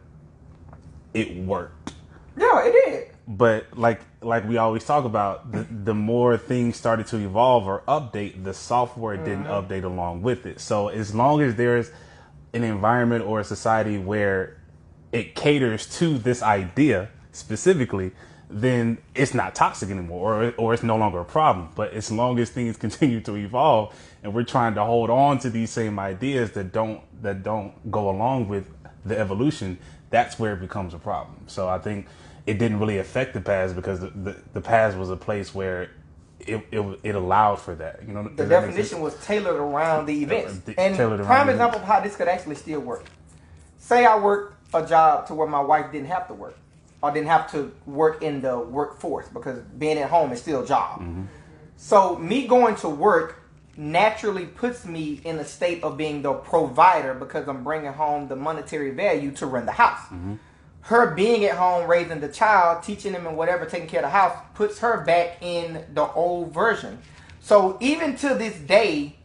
S1: it worked.
S2: Yeah, it did.
S1: But like we always talk about, the more things started to evolve or update, the software didn't update along with it. So as long as there's an environment or a society where it caters to this idea specifically, then it's not toxic anymore, or it's no longer a problem. But as long as things continue to evolve and we're trying to hold on to these same ideas that don't go along with the evolution, that's where it becomes a problem. So I think it didn't really affect the past because the past was a place where it allowed for that. You know,
S2: the definition was tailored around the events. And prime example of how this could actually still work. Say I worked a job to where my wife didn't have to work, or didn't have to work in the workforce, because being at home is still a job. Mm-hmm. So me going to work naturally puts me in a state of being the provider because I'm bringing home the monetary value to run the house. Mm-hmm. Her being at home, raising the child, teaching him and whatever, taking care of the house, puts her back in the old version. So even to this day,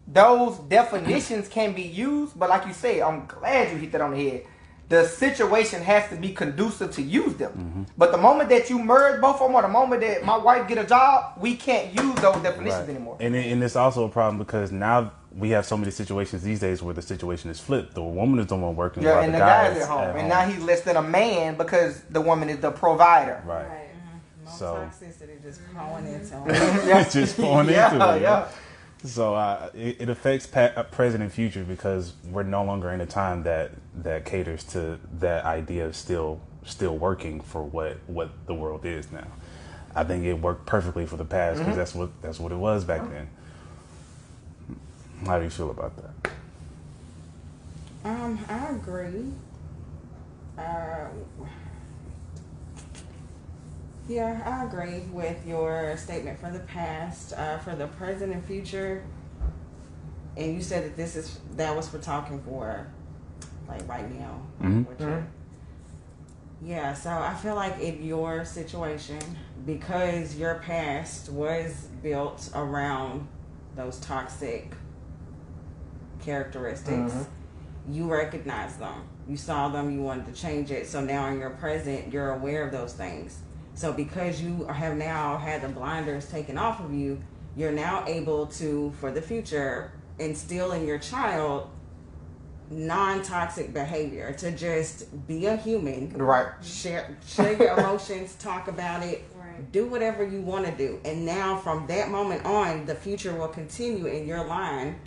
S2: those definitions can be used, but like you say, I'm glad you hit that on the head. The situation has to be conducive to use them. Mm-hmm. But the moment that you merge both of them, or the moment that my wife get a job, we can't use those definitions anymore.
S1: And it's also a problem because now we have so many situations these days where the situation is flipped. The woman is the one working,
S2: yeah, and the guy's at home. And now he's less than a man because the woman is the provider.
S1: Right.
S3: Mm-hmm. So toxicity just pouring into him.
S1: It's just pouring into it. Yeah. So it affects present and future because we're no longer in a time that caters to that idea of still working for what the world is now. I think it worked perfectly for the past because that's what it was back then. How do you feel about that?
S3: I agree. Yeah, I agree with your statement for the past. For the present and future, and you said that that was for talking for, like, right now.
S1: Mm-hmm.
S3: Yeah, so I feel like in your situation, because your past was built around those toxic characteristics, you recognize them. You saw them, you wanted to change it. So now in your present, you're aware of those things. So because you have now had the blinders taken off of you, you're now able to, for the future, instill in your child non-toxic behavior, to just be a human,
S2: right?
S3: Share your emotions, talk about it,
S4: right.
S3: Do whatever you want to do. And now from that moment on, the future will continue in your line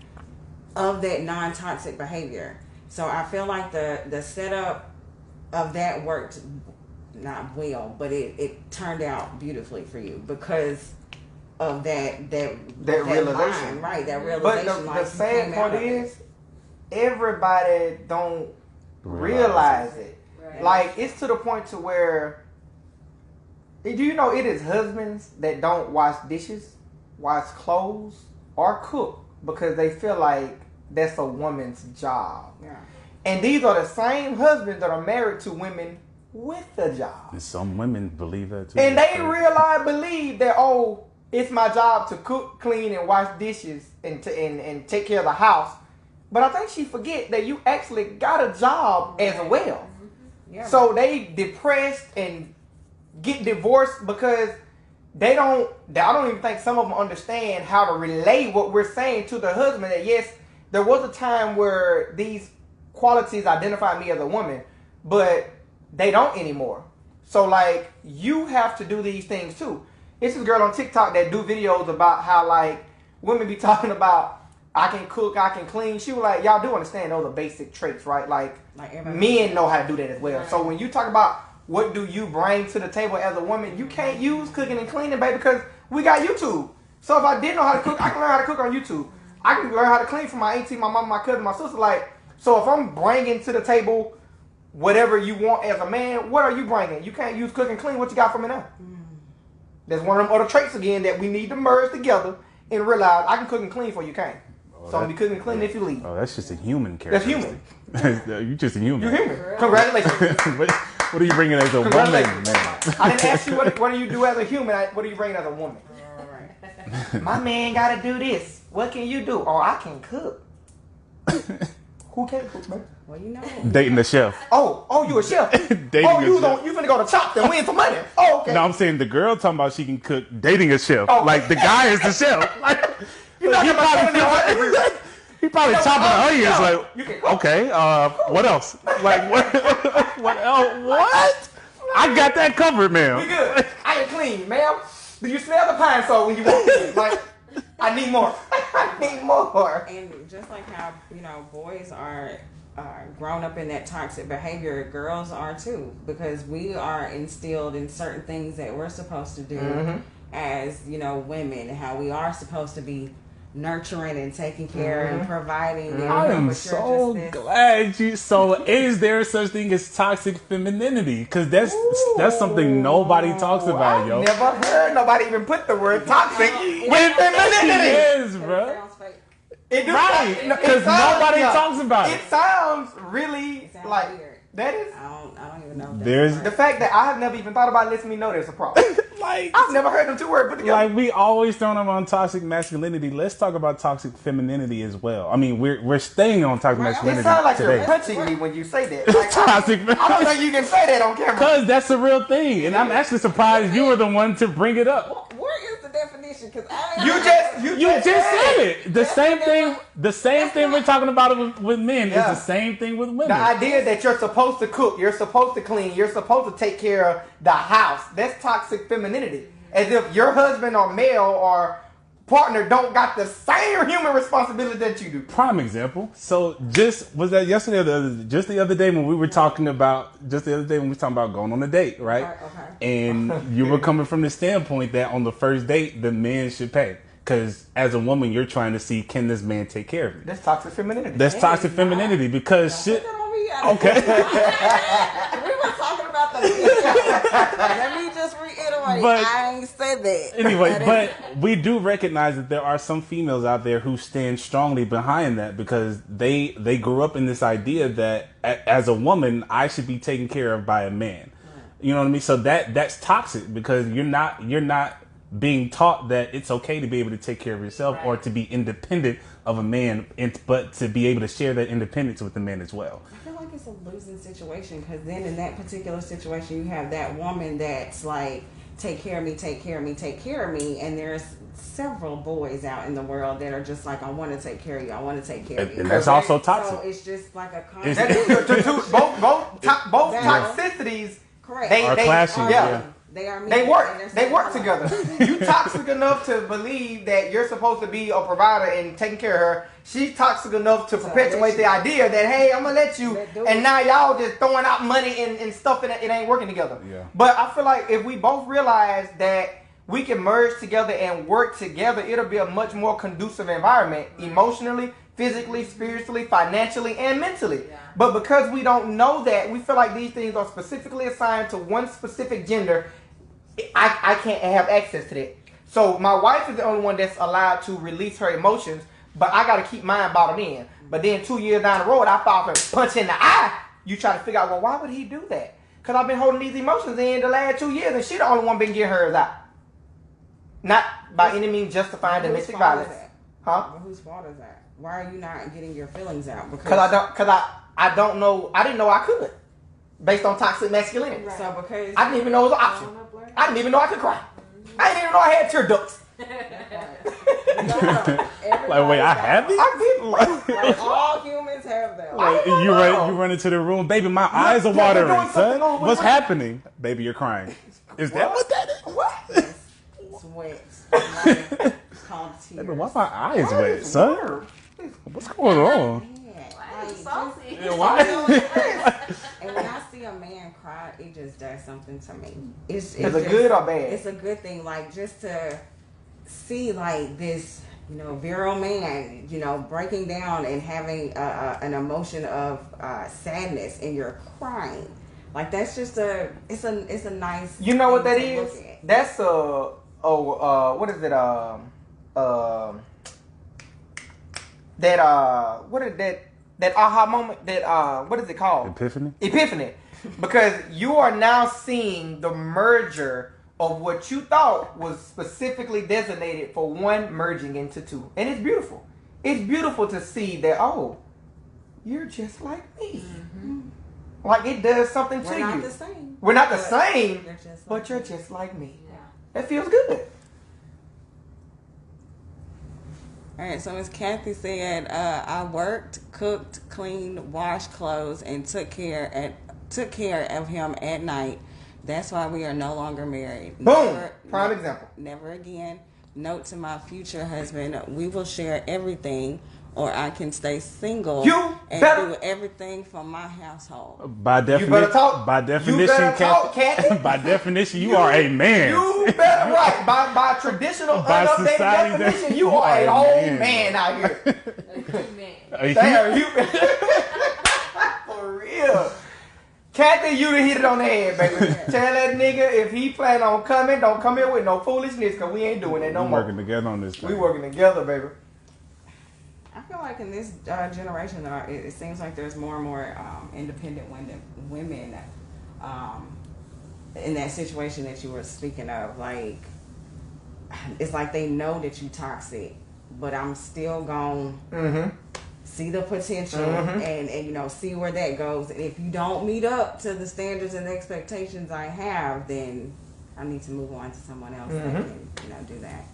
S3: of that non-toxic behavior. So I feel like the setup of that worked not well, but it turned out beautifully for you because of that
S2: realization,
S3: line, right? That realization.
S2: But the sad part is, everybody don't realize it.
S4: Right.
S2: Like, it's to the point to where, do you know it is husbands that don't wash dishes, wash clothes, or cook because they feel like that's a woman's job.
S3: Yeah.
S2: And these are the same husbands that are married to women with a job.
S1: And some women believe that too.
S2: And they believe that, oh, it's my job to cook, clean, and wash dishes and take care of the house. But I think she forget that you actually got a job as well.
S3: Yeah.
S2: So they depressed and get divorced because I don't even think some of them understand how to relay what we're saying to the husband, that yes, there was a time where these qualities identify me as a woman, but they don't anymore. So, like, you have to do these things too. It's this girl on TikTok that do videos about how, like, women be talking about, I can cook, I can clean. She was like, y'all do understand those are basic traits, right? Like men know how to do that as well. Right. So when you talk about what do you bring to the table as a woman, you can't use cooking and cleaning, baby, because we got YouTube. So if I didn't know how to cook, I can learn how to cook on YouTube. I can learn how to clean from my auntie, my mom, my cousin, my sister. Like, so if I'm bringing to the table whatever you want as a man, what are you bringing? You can't use cook and clean. What you got for me now? There's one of them other traits again that we need to merge together and realize I can cook and clean for you can't. So I'm gonna be cooking and clean if you leave.
S1: Oh, that's just a human character.
S2: That's human.
S1: You're just a human.
S2: You're human. Congratulations.
S1: What are you bringing as a woman, man?
S2: I didn't ask you what do you do as a human. What do you bring as a woman? My man gotta do this. What can you do? Oh, I can cook. Who can't cook, man?
S3: Well, you know.
S1: Dating the chef.
S2: Oh, you a chef?
S1: Dating
S2: you
S1: a chef.
S2: You finna go to Chopped and win some money. Oh, okay.
S1: No, I'm saying the girl talking about she can cook, dating a chef. Oh. Like, the guy is the chef. Like, he probably chopping the onions. Like, okay, what else? Like, what else? What? I got that covered, ma'am.
S2: We good. I ain't clean, ma'am. Do you smell the pine sol when you walk in? Like, I need more. I need more.
S3: And just like how, boys are grown up in that toxic behavior, girls are too, because we are instilled in certain things that we're supposed to do as, women, how we are supposed to be nurturing and taking care and providing.
S1: I am so glad you. So, is there such thing as toxic femininity? Because that's something nobody talks about, yo.
S2: Never heard nobody even put the word toxic with femininity.
S1: It is, bro.
S2: It do,
S1: right, because nobody talks about it.
S2: It sounds really like
S3: weird.
S2: That is.
S3: I don't even know.
S1: There's
S2: the fact that I have never even thought about it lets me know there's a problem.
S1: Like,
S2: I've never heard them two words put together.
S1: Like, we always throw them on toxic masculinity. Let's talk about toxic femininity as well. I mean, we're staying on toxic masculinity.
S2: It sounds like
S1: today.
S2: you're punching me when you say that. Like,
S1: toxic.
S2: I don't think you can say that on camera.
S1: Because that's a real thing, and I'm actually surprised you were the one to bring it up.
S3: Where is the definition? Because
S2: you just
S1: said it. The same thing we're talking about with men is the same thing with women.
S2: The idea that you're supposed to cook, you're supposed to clean, you're supposed to take care of the house. That's toxic femininity. As if your husband or male or partner don't got the same human responsibility that you do.
S1: Prime example. So was that yesterday or the other day when we were talking about going on a date, right?
S3: Okay.
S1: And you were coming from the standpoint that on the first date the men should pay. Because as a woman, you're trying to see, can this man take care of me?
S2: That's toxic femininity.
S1: That's toxic femininity because shit. Okay.
S3: We were talking about the video. Let me just reiterate.
S1: But
S3: I ain't said that.
S1: anyway, but we do recognize that there are some females out there who stand strongly behind that because they grew up in this idea that as a woman, I should be taken care of by a man. You know what I mean? So that's toxic because you're not being taught that it's okay to be able to take care of yourself or to be independent of a man, but to be able to share that independence with the man as well.
S3: I feel like it's a losing situation because then in that particular situation, you have that woman that's like, take care of me, take care of me, take care of me. And there's several boys out in the world that are just like, I want to take care of you. I want to take care of you.
S1: And that's also toxic.
S3: So it's just like a
S2: both toxicities.
S3: Correct.
S1: Are clashing. Yeah.
S2: They work together. You toxic enough to believe that you're supposed to be a provider and taking care of her. She's toxic enough to perpetuate the idea that, hey, I'm gonna let you, and now y'all just throwing out money and stuff and it ain't working together.
S1: Yeah.
S2: But I feel like if we both realize that we can merge together and work together, it'll be a much more conducive environment emotionally, physically, spiritually, financially, and mentally. Yeah. But because we don't know that, we feel like these things are specifically assigned to one specific gender. I can't have access to that. So my wife is the only one that's allowed to release her emotions, but I got to keep mine bottled in. But then 2 years down the road, I fall off and punch in the eye. You try to figure out, well, why would he do that? Because I've been holding these emotions in the last 2 years, and she the only one been getting hers out. Not by any means justifying domestic violence. Huh?
S3: Well, whose fault is that? Why are you not getting your feelings out?
S2: Because I don't know. I didn't know I could, based on toxic masculinity.
S3: Right. So because
S2: I didn't even know it was an option. I didn't even know I could cry. I didn't even know I had tear ducts.
S1: Like, wait, I have these?
S2: I did.
S3: Like all humans have them.
S1: Like, you run into the room, baby. My eyes are watering, son. What's happening, baby? You're crying. Is that what that is?
S3: What? Sweat. Called tears.
S1: Baby, why my eyes wet, son? What's going on?
S4: Saucy.
S1: Why?
S3: And when I see a man cry, it just does something to me. It's
S2: a good or bad?
S3: It's a good thing. Like just to see like this, virile man, breaking down and having an emotion of sadness, and you're crying. Like that's just it's a nice.
S2: You know what that is? That's what is it? What is that? That aha moment, what is it called? Epiphany. Because you are now seeing the merger of what you thought was specifically designated for one merging into two. And it's beautiful. It's beautiful to see that, oh, you're just like me. Mm-hmm. Like it does something to you.
S3: We're not the same.
S2: We're not the same,
S3: but
S2: you're just like me. Yeah. That feels good.
S3: All right, so Miss Kathy said, I worked, cooked, cleaned, washed clothes, and took care of him at night. That's why we are no longer married.
S2: Boom! Prime example.
S3: Never again. Note to my future husband, we will share everything, or I can stay single and do everything for my household.
S1: By definition,
S2: you better talk.
S1: By definition,
S2: you better talk, Kathy.
S1: By definition, you are a man.
S2: You better right. By traditional unupdated definition, you are a whole man out here. A human. For real. Kathy, you done hit it on the head, baby. Tell that nigga if he plan on coming, don't come here with no foolishness, because we ain't doing that no more.
S1: We working together on this thing.
S2: We working together, baby.
S3: I feel like in this generation, it seems like there's more and more independent women in that situation that you were speaking of. Like, it's like they know that you toxic, but I'm still gonna see the potential and see where that goes. And if you don't meet up to the standards and expectations I have, then I need to move on to someone else that can do that.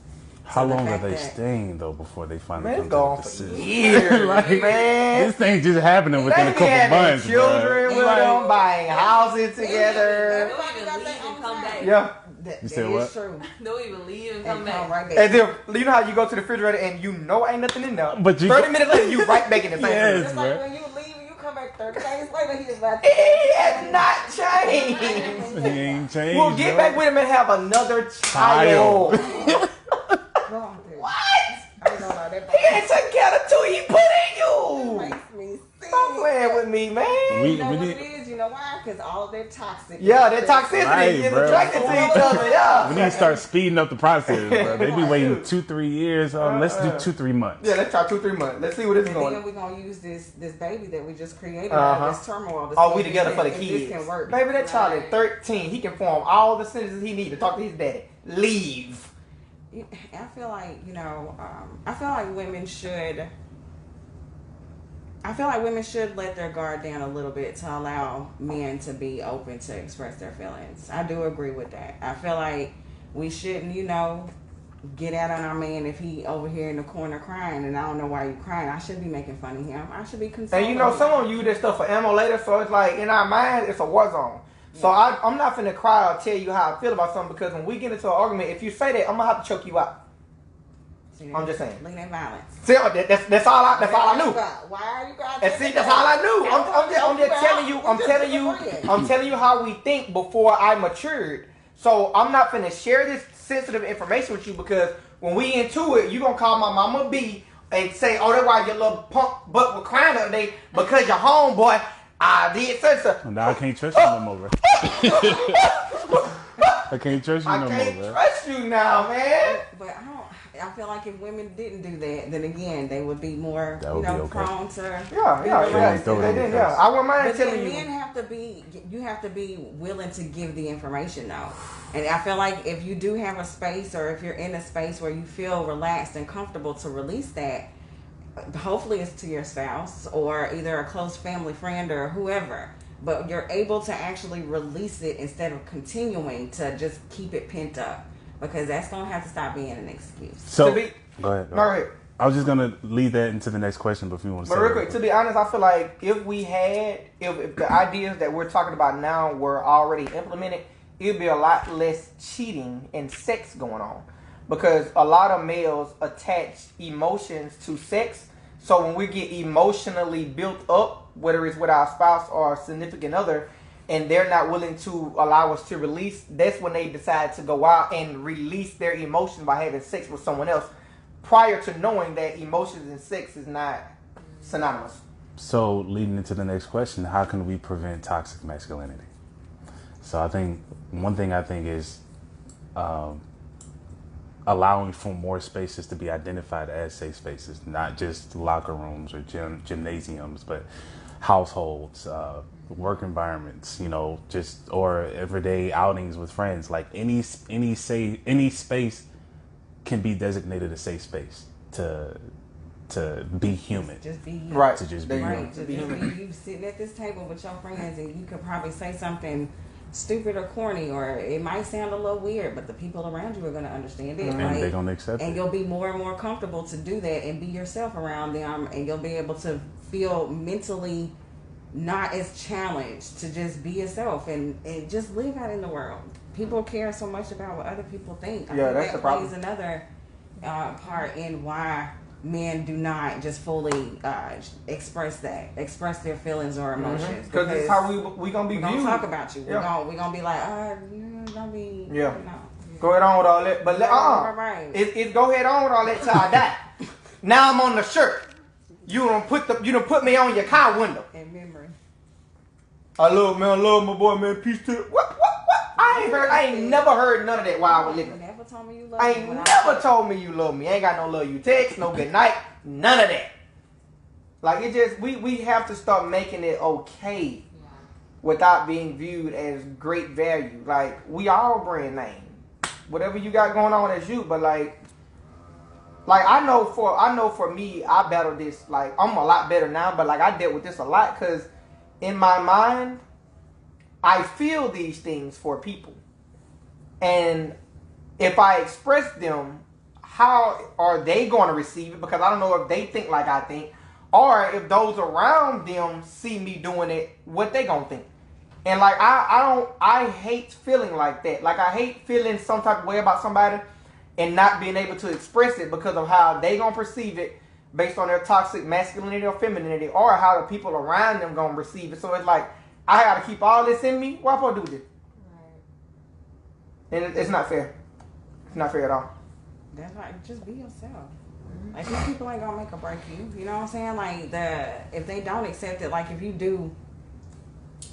S1: How long are they staying though before they finally come to
S2: a decision? Years, like, man.
S1: This ain't just happening within a couple months.
S2: Children with them, buying houses together.
S4: They'll even leave and come back.
S2: Yeah.
S1: You said what?
S3: True.
S4: They'll even leave and come back.
S3: Right back.
S2: As if, you know how you go to the refrigerator and you know ain't nothing in there.
S1: But
S2: 30 minutes later, you right back in the same
S1: yes,
S3: It's like when you leave and you come back 30 days later, he is like,
S2: he has not changed.
S1: He ain't changed.
S2: We'll get back with him and have another child. What?
S3: you know what it is? You know why? Because all of their toxic.
S2: Yeah, their toxicity is attracted to each other. Yeah.
S1: We need to start speeding up the process, bro. They be waiting 2-3 years. Let's do 2-3 months.
S2: Yeah, let's try 2-3 months. Let's see what it's going.
S3: Then we're gonna use this baby that we just created, this turmoil.
S2: We together for the kids.
S3: This can work.
S2: Baby, that child is 13. He can form all the sentences he needs to talk to his daddy. Leave.
S3: I feel like I feel like women should. I feel like women should let their guard down a little bit to allow men to be open to express their feelings. I do agree with that. I feel like we shouldn't, get out on our man if he over here in the corner crying and I don't know why you crying. I should be making fun of him. I should be consoling.
S2: And someone use this stuff for ammo later, so it's like in our mind, it's a war zone. So I'm not finna cry or tell you how I feel about something because when we get into an argument, if you say that, I'm gonna have to choke you out. I'm just saying.
S3: Look at that violence.
S2: See, that's all I knew.
S3: Why are you crying?
S2: And see, that's all I knew. I'm just telling you. I'm telling you how we think before I matured. So I'm not finna share this sensitive information with you because when we into it, you gonna call my mama B and say, "Oh, that's why your little punk butt was crying the other day because your homeboy I did such a."
S1: Now I can't trust you no more, bro. I can't trust you no more, bro.
S2: I can't trust you now, man.
S3: But I feel like if women didn't do that, then again they would be more, prone to.
S2: Yeah. I wouldn't mind telling you.
S3: Men you have to be willing to give the information though, and I feel like if you do have a space or if you're in a space where you feel relaxed and comfortable to release that, hopefully it's to your spouse or either a close family friend or whoever. But you're able to actually release it instead of continuing to just keep it pent up. Because that's going to have to stop being an excuse.
S1: So, go ahead. I was just going to lead that into the next question, but if you want to say
S2: real quick, to be honest, I feel like if the ideas that we're talking about now were already implemented, it would be a lot less cheating and sex going on. Because a lot of males attach emotions to sex. So when we get emotionally built up, whether it's with our spouse or significant other, and they're not willing to allow us to release, that's when they decide to go out and release their emotions by having sex with someone else prior to knowing that emotions and sex is not synonymous.
S1: So leading into the next question, how can we prevent toxic masculinity? So I think one thing is allowing for more spaces to be identified as safe spaces, not just locker rooms or gymnasiums, but households, work environments, or everyday outings with friends. Like any space can be designated a safe space to be human.
S3: Just be
S2: right.
S1: To just be human.
S3: Just be you sitting at this table with your friends and you could probably say something stupid or corny, or it might sound a little weird, but the people around you are going to understand it.
S1: And they're going to accept it.
S3: And you'll be more and more comfortable to do that and be yourself around them, and you'll be able to feel mentally not as challenged to just be yourself and just live out in the world. People care so much about what other people think. I think
S2: that's the problem.
S3: Plays another part in why men do not just fully express their feelings or emotions.
S2: Because it's how we gonna be viewed.
S3: We're gonna talk about you.
S2: Yeah.
S3: We're gonna be like, don't be.
S2: Yeah. Go ahead on with all that, but
S3: right.
S2: It's go ahead on with all that till I die. Now I'm on the shirt. You done put me on your car window.
S3: In memory.
S2: I love my boy, man. Peace to what? I ain't never heard none of that while I was living.
S3: You never told me you love me.
S2: Never told me you love me. Ain't got no love you text, no good night, none of that. Like it just we have to start making it okay without being viewed as great value. Like we all brand name. Whatever you got going on as you, but like I know for me, I battled this. Like I'm a lot better now, but like I dealt with this a lot because in my mind, I feel these things for people, and if I express them, how are they going to receive it? Because I don't know if they think like I think, or if those around them see me doing it, what they gonna think. And like I hate feeling like that. Like I hate feeling some type of way about somebody and not being able to express it because of how they gonna perceive it based on their toxic masculinity or femininity, or how the people around them gonna receive it. So it's like I gotta keep all this in me. Why would I do this? Right. And it's not fair. It's not fair at all.
S3: That's right. Just be yourself. Like these people ain't gonna make or break you. You know what I'm saying? Like if they don't accept it, like if you do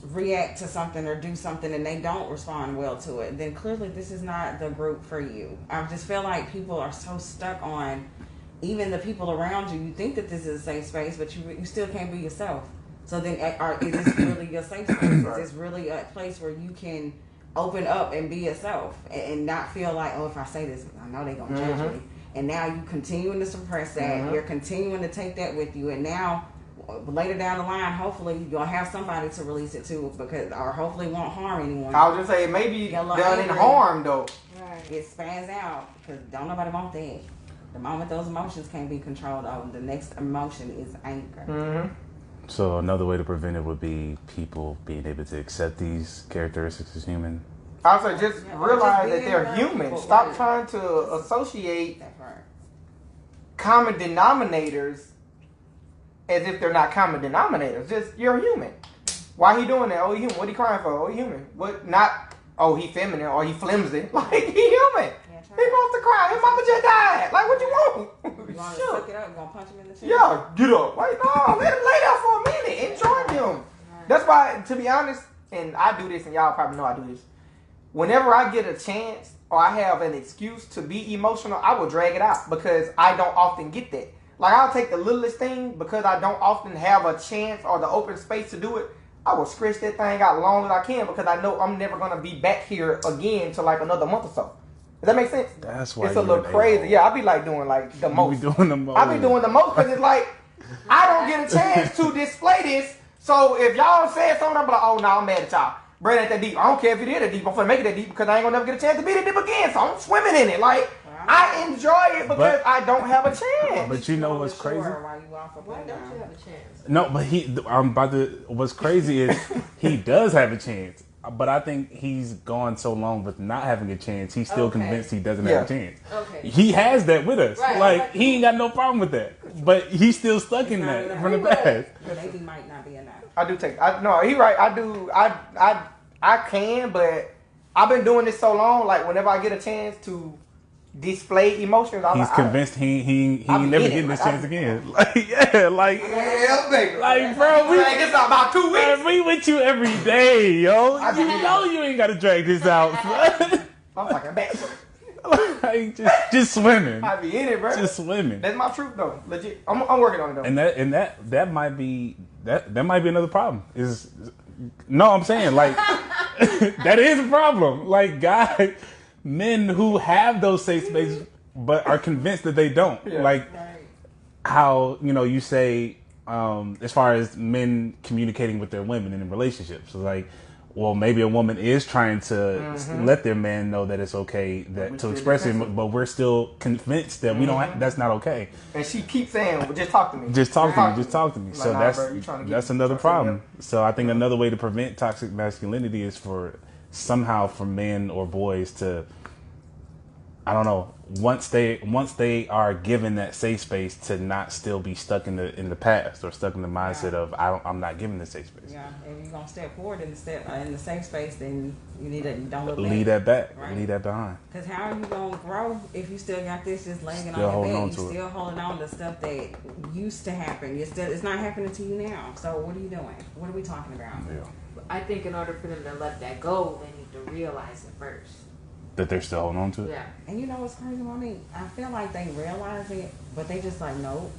S3: react to something or do something and they don't respond well to it, then clearly this is not the group for you. I just feel like people are so stuck on, even the people around you, you think that this is a safe space, but you still can't be yourself. So then is this really your safe space? Is this really a place where you can open up and be yourself and not feel like, oh, if I say this, I know they're going to judge me. And now you continuing to suppress that. You're continuing to take that with you. And now later down the line, hopefully you'll have somebody to release it to, or hopefully won't harm anyone.
S2: I was just saying, maybe done in harm though.
S3: Right. It spans out because don't nobody want that. The moment those emotions can't be controlled, the next emotion is anger.
S1: So another way to prevent it would be people being able to accept these characteristics as human.
S2: I would say just realize that they're human. Stop trying to associate common denominators as if they're not common denominators. Just, you're human. Why he doing that? Oh, he human. What he crying for? Oh, he human. What? Not, oh, he feminine or he flimsy. Like, he human. He wants to cry. His mama just died. Like, what you want?
S3: You want to suck it up? You gonna punch him in the chest?
S2: Yeah, get up. Like, no, let him lay there for a minute. Enjoy him. That's why, to be honest, and I do this, and y'all probably know I do this. Whenever I get a chance or I have an excuse to be emotional, I will drag it out because I don't often get that. Like, I'll take the littlest thing because I don't often have a chance or the open space to do it. I will stretch that thing out as long as I can because I know I'm never going to be back here again till like another month or so. Does that make sense?
S1: That's why
S2: it's a little crazy. Yeah, I be like doing like the most.
S1: I be doing the most
S2: because it's like I don't get a chance to display this. So if y'all said something, I'm like, oh no, I'm mad at y'all. Bro, it ain't that deep. I don't care if it is that deep. I'm gonna make it that deep because I ain't gonna never get a chance to be that deep again. So I'm swimming in it. Like I enjoy it because I don't have a chance.
S1: But you know what's crazy?
S4: Why don't you have a chance?
S1: No, but what's crazy is he does have a chance. But I think he's gone so long with not having a chance, he's still convinced he doesn't have a chance.
S4: Okay.
S1: He has that with us.
S4: Right.
S1: Like, he ain't got no problem with that. But he's still stuck in that from the past.
S3: Maybe might not be enough.
S2: I do take. No, he right. I do. I can, but I've been doing this so long. Like whenever I get a chance to display emotions,
S1: he's convinced he never getting this chance again. Like baby. Like bro,
S2: it's about 2 weeks.
S1: Man, we with you every day, yo. You know you ain't gotta drag this out.
S2: I'm fucking back.
S1: Like just swimming.
S2: I be in it, bro.
S1: Just swimming.
S2: That's my truth, though. Legit. I'm working on it though.
S1: And that might be another problem. I'm saying like that is a problem. Like guys. Men who have those safe spaces but are convinced that they don't.
S2: Yeah.
S1: Like how, you say, as far as men communicating with their women in relationships. So like, well, maybe a woman is trying to let their man know that it's okay to express it, but we're still convinced that we don't. That's not okay.
S2: And she keeps saying, well, "Just talk to me.
S1: Just talk to me. Just talk to me."
S2: Like,
S1: So that's another problem. So I think another way to prevent toxic masculinity is for men or boys to, I don't know, once they are given that safe space, to not still be stuck in the past or stuck in the mindset of I'm not given the safe space.
S3: Yeah, if you're gonna step forward in the safe space, then you need to don't look
S1: leave
S3: back.
S1: that back,
S3: right?
S1: Leave that behind.
S3: Because how are you gonna grow if you still got this just laying
S1: Still
S3: on your
S1: holding
S3: back?
S1: on
S3: You
S1: to
S3: still holding on to stuff that used to happen. It's not happening to you now. So what are you doing? What are we talking about?
S1: Yeah.
S4: I think in order for them to let that go, they need to realize it first.
S1: That they're still holding on to it?
S4: Yeah.
S3: And you know what's crazy about me? I feel like they realize it, but they just like, no,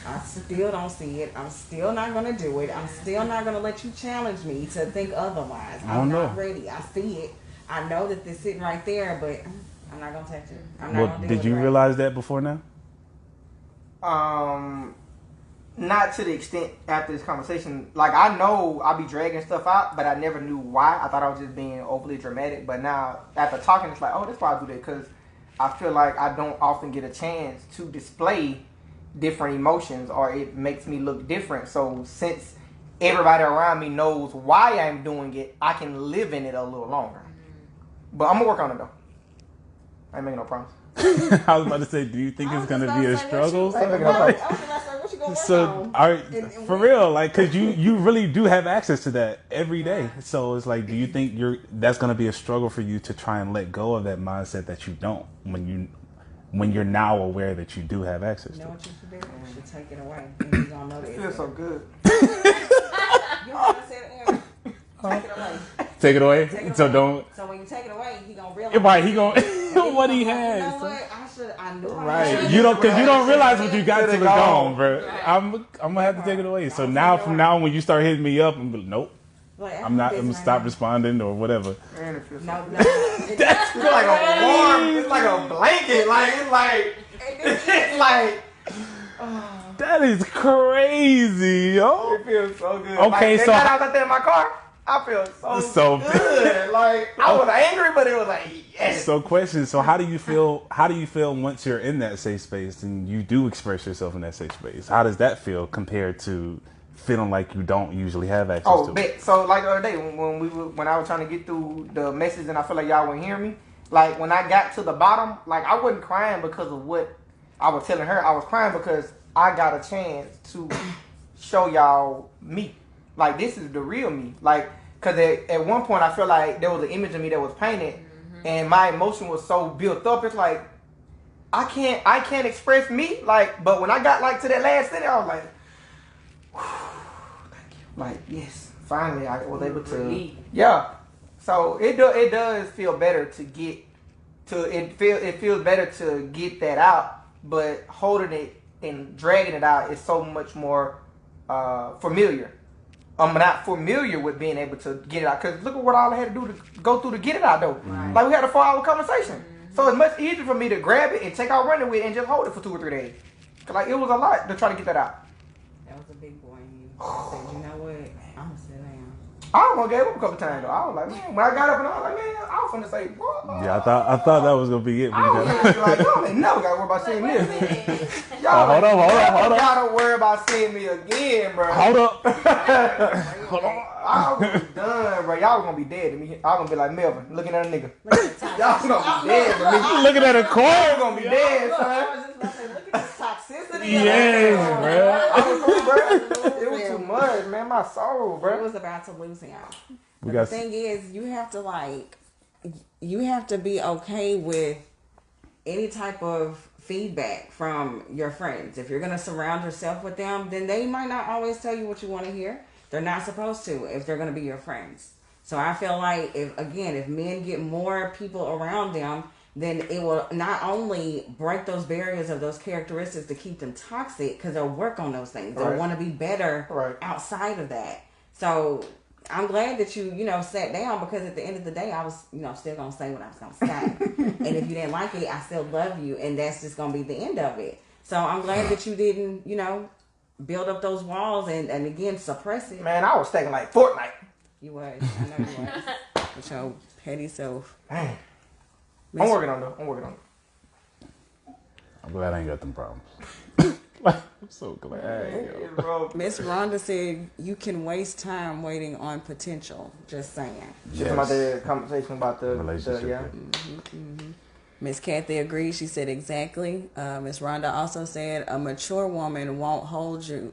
S3: I still don't see it. I'm still not going to do it. I'm still not going to let you challenge me to think otherwise. I'm not ready. I see it. I know that they're sitting right there, but I'm not going to touch it. I'm not going to do it.
S1: Did you realize that before now?
S2: Not to the extent after this conversation. Like, I know I'll be dragging stuff out, but I never knew why. I thought I was just being overly dramatic. But now, after talking, it's like, oh, that's why I do that. Because I feel like I don't often get a chance to display different emotions, or it makes me look different. So since everybody around me knows why I'm doing it, I can live in it a little longer. But I'm going to work on it, though. I ain't making no promise.
S1: I was about to say, do you think it's going to be a struggle? So, for real, like, because you really do have access to that every day. So it's like, do you think that's going to be a struggle for you to try and let go of that mindset that you don't when you're now aware that you do have access to it?
S3: You know what you should do? You should take it away. And you're going to know that.
S2: It feels so good.
S3: You know what I said, Aaron? Take it away.
S1: Take it away.
S3: Take it
S1: So
S3: away.
S1: don't.
S3: So when you take it away, he gonna realize.
S1: Right, he gonna what he
S3: You
S1: has.
S3: know what? I knew.
S1: Right, you don't, because you don't realize what you got till it's gone, bro. I'm gonna have to take it away. So now, from now on, when you start hitting me up, I'm like, nope, I'm gonna stop responding or whatever.
S2: Man, it feels
S3: No,
S2: it's like a warm, it's like a blanket, it's like.
S1: That is crazy, yo.
S2: It feels so good.
S1: Okay,
S2: like,
S1: so
S2: I was out there in my car. I feel so good. Like I was angry, but it was like yes.
S1: So, question. So, how do you feel? How do you feel once you're in that safe space and you do express yourself in that safe space? How does that feel compared to feeling like you don't usually have access to it?
S2: So like the other day when I was trying to get through the message and I feel like y'all wouldn't hear me. Like when I got to the bottom, like I wasn't crying because of what I was telling her. I was crying because I got a chance to show y'all me. Like this is the real me. Like because at one point I feel like there was an image of me that was painted, and my emotion was so built up. It's like I can't express me. Like, but when I got like to that last thing, I was like, thank you. Like yes, finally I was able to. Yeah. So it does feel better to get to it feels better to get that out, but holding it and dragging it out is so much more familiar. I'm not familiar with being able to get it out because look at what all I had to do to go through to get it out though.
S3: Right.
S2: Like we had a 4-hour conversation, so it's much easier for me to grab it and take out running with it and just hold it for 2 or 3 days. Like it was a lot to try to get that out.
S3: That was a big boy in you. I said, you know what? I'm gonna sit down.
S2: I almost gave up a couple times though. I was like, man, when I got up and I was like, man, I was finna say, boy.
S1: Yeah, I thought that was gonna be it.
S2: I was gonna be like, y'all ain't never gotta worry about seeing me again. Y'all
S1: hold up.
S2: Y'all don't worry about seeing me again, bro.
S1: Hold up.
S2: I was done, bro. Y'all was gonna be dead to me. I was gonna be like Melvin, looking at a nigga.
S3: Look at the
S2: Y'all gonna be dead to me.
S1: Looking at a
S2: Y'all
S1: corn.
S2: gonna be dead,
S3: Look, I
S2: son.
S3: was just about to say, look at the toxicity.
S1: Yes, bro.
S2: I was cool, bro. It was too much, man. My soul,
S3: I
S2: bro.
S3: was about to lose him.
S1: We
S3: But
S1: got
S3: the thing is, you have to be okay with any type of feedback from your friends. If you're going to surround yourself with them, then they might not always tell you what you want to hear. They're not supposed to if they're going to be your friends. So I feel like if men get more people around them, then it will not only break those barriers of those characteristics to keep them toxic, because they'll work on those things. They'll want to be better outside of that. So I'm glad that you sat down, because at the end of the day, I was, still going to say what I was going to say. And if you didn't like it, I still love you. And that's just going to be the end of it. So I'm glad that you didn't, build up those walls and again, suppress it.
S2: Man, I was thinking like Fortnite.
S3: You was. I know you was. With your petty self.
S2: Man. I'm working on it.
S1: I'm glad I ain't got them problems. I'm so glad.
S3: Miss Rhonda said you can waste time waiting on potential. Just saying.
S2: She's about the conversation about the
S1: relationship.
S3: Miss Kathy agreed. She said exactly. Miss Rhonda also said a mature woman won't hold your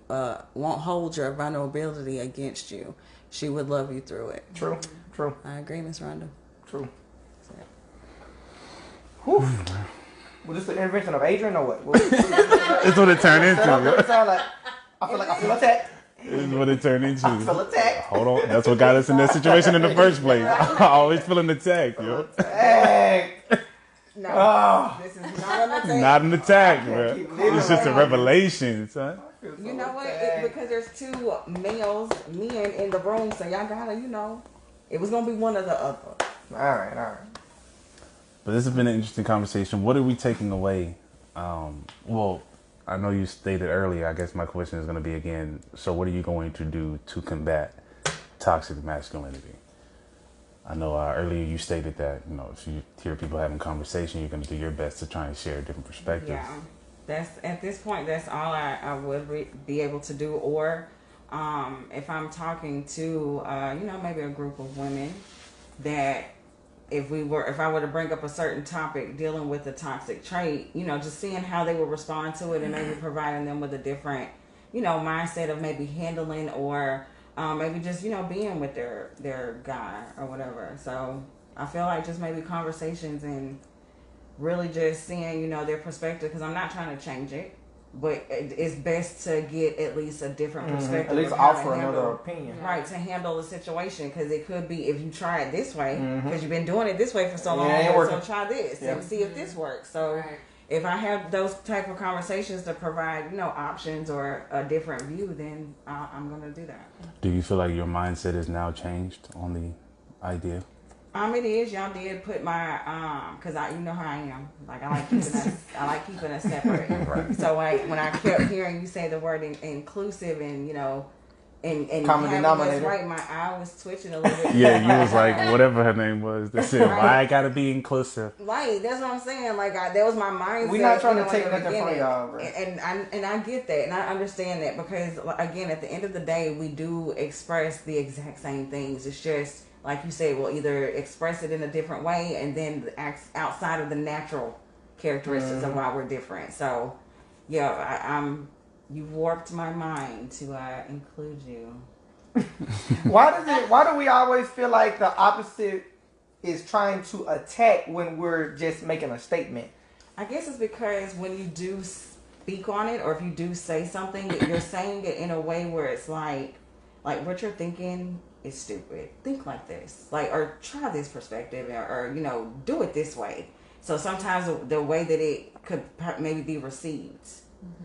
S3: vulnerability against you. She would love you through it.
S2: True.
S3: I agree, Miss Rhonda.
S2: True. Whew. Was this the intervention of Adrian or what?
S1: It's what it turned into.
S2: I feel attacked.
S1: It's what it turned into.
S2: I feel attacked.
S1: Hold on. That's what got us in that situation in the first place. I always feeling attacked, yo.
S3: No, this is not an attack.
S1: Not an attack, bro. It's just a revelation, son.
S3: You know what? Because there's 2 men in the room, so y'all gotta, it was gonna be one or the other.
S2: All right.
S1: But this has been an interesting conversation. What are we taking away? Well, I know you stated earlier. I guess my question is going to be again. So, what are you going to do to combat toxic masculinity? I know earlier you stated that if you hear people having conversation, you're going to do your best to try and share different perspectives.
S3: Yeah, that's at this point. That's all I would be able to do. Or if I'm talking to maybe a group of women that. If I were to bring up a certain topic dealing with a toxic trait, just seeing how they would respond to it and maybe providing them with a different, mindset of maybe handling or maybe just, being with their guy or whatever. So I feel like just maybe conversations and really just seeing, their perspective, because I'm not trying to change it. but it's best to get at least a different perspective.
S2: At least
S3: of how
S2: offer
S3: to handle,
S2: another opinion.
S3: right, to handle the situation, because it could be if you try it this way, because you've been doing it this way for so long, so try this and see if this works. So if I have those type of conversations to provide, options or a different view, then I'm gonna do that.
S1: Do you feel like your mindset is now changed on the idea?
S3: It is. Y'all did put my because you know how I am. Like I like keeping us separate.
S1: Right.
S3: So when I kept hearing you say the word inclusive and and
S2: common denominator,
S3: right, my eye was twitching a little bit.
S1: Yeah, you was like whatever her name was. That said, why I gotta be inclusive?
S3: Right. That's what I'm saying. Like that was my mindset.
S2: We're not trying to take nothing from y'all, bro.
S3: And I get that, and I understand that, because again, at the end of the day, we do express the exact same things. It's just, like you said, we'll either express it in a different way and then outside of the natural characteristics of why we're different. So, yeah, you've warped my mind to include you.
S2: Why do we always feel like the opposite is trying to attack when we're just making a statement?
S3: I guess it's because when you do speak on it, or if you do say something, you're saying it in a way where it's like what you're thinking is stupid. Think like this, or try this perspective, or do it this way. So sometimes the way that it could maybe be received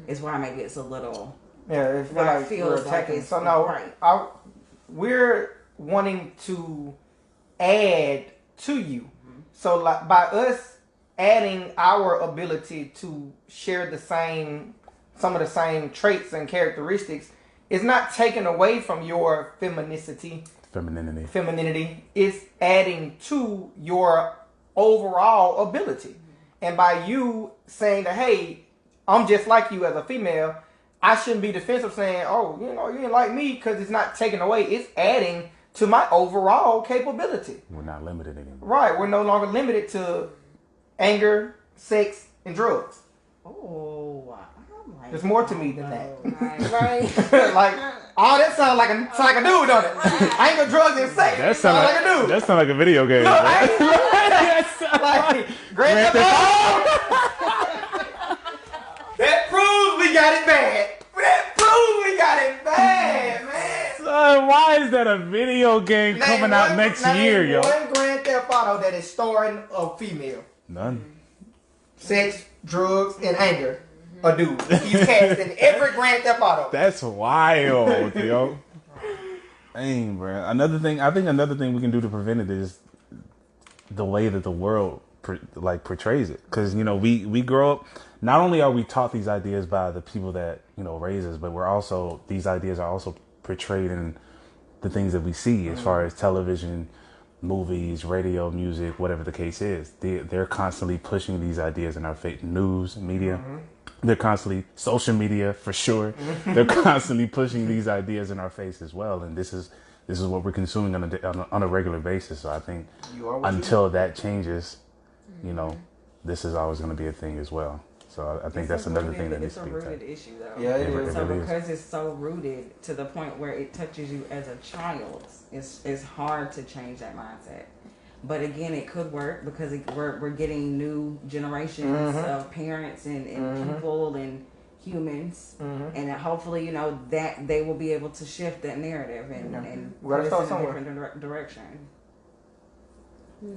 S3: is why maybe it's a little.
S2: Yeah, it feels like it's so no. Right. We're wanting to add to you. So by us adding our ability to share some of the same traits and characteristics, it's not taken away from your femininity. It's adding to your overall ability. And by you saying that, hey, I'm just like you as a female, I shouldn't be defensive saying, oh, you ain't like me, because it's not taken away. It's adding to my overall capability.
S1: We're not limited anymore.
S2: Right. We're no longer limited to anger, sex, and drugs.
S3: Oh,
S2: there's more to me than that.
S3: Right.
S2: Like, that sounds like a dude, don't it? Anger, drugs, and sex. That sounds like a dude.
S1: That sounds like a video game.
S2: No, like Grand Theft Auto. That proves we got it bad. Man.
S1: Son, why is that a video game coming out next year, yo?
S2: One Grand Theft Auto that is starring a female.
S1: None.
S2: Sex, drugs, and anger. A dude. He's cast in every Grand Theft Auto.
S1: That's wild, yo. Dang, bro. Another thing we can do to prevent it is the way that the world portrays it. Because we grow up. Not only are we taught these ideas by the people that raise us, but these ideas are also portrayed in the things that we see as far as television, movies, radio, music, whatever the case is. They're constantly pushing these ideas in our face. News, media. They're constantly, social media for sure. They're constantly pushing these ideas in our face as well. And this is what we're consuming on a regular basis. So I think until that changes, this is always going to be a thing as well. So I think that's another thing that needs to be
S3: It's a rooted issue, though.
S2: Yeah, it is.
S3: So because it's so rooted to the point where it touches you as a child, it's hard to change that mindset. But again, it could work because we're getting new generations of parents and people and humans, and hopefully, that they will be able to shift that narrative and put us in a different direction.
S4: Yeah.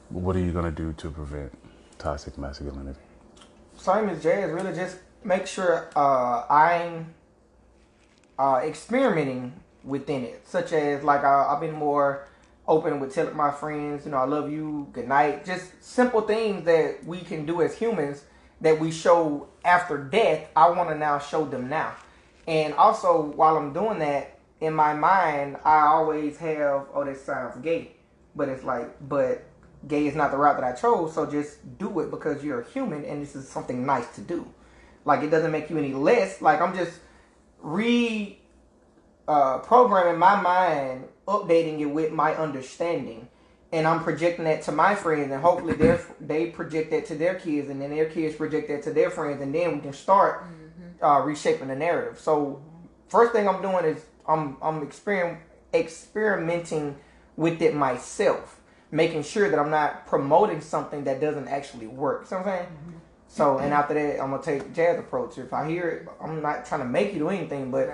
S1: What are you gonna do to prevent toxic masculinity?
S2: Same as Jay, is really just make sure I'm experimenting within it, such as I've been more open with telling my friends, I love you, good night. Just simple things that we can do as humans that we show after death. I want to now show them now. And also, while I'm doing that, in my mind, I always have, this sounds gay. But it's but gay is not the route that I chose, so just do it because you're a human and this is something nice to do. It doesn't make you any less. I'm just programming my mind, updating it with my understanding, and I'm projecting that to my friends, and hopefully they project that to their kids, and then their kids project that to their friends, and then we can start reshaping the narrative. So first thing I'm doing is I'm experimenting with it myself, making sure that I'm not promoting something that doesn't actually work. See what I'm saying? So, and after that, I'm gonna take Jazz approach. If I hear it, I'm not trying to make you do anything, but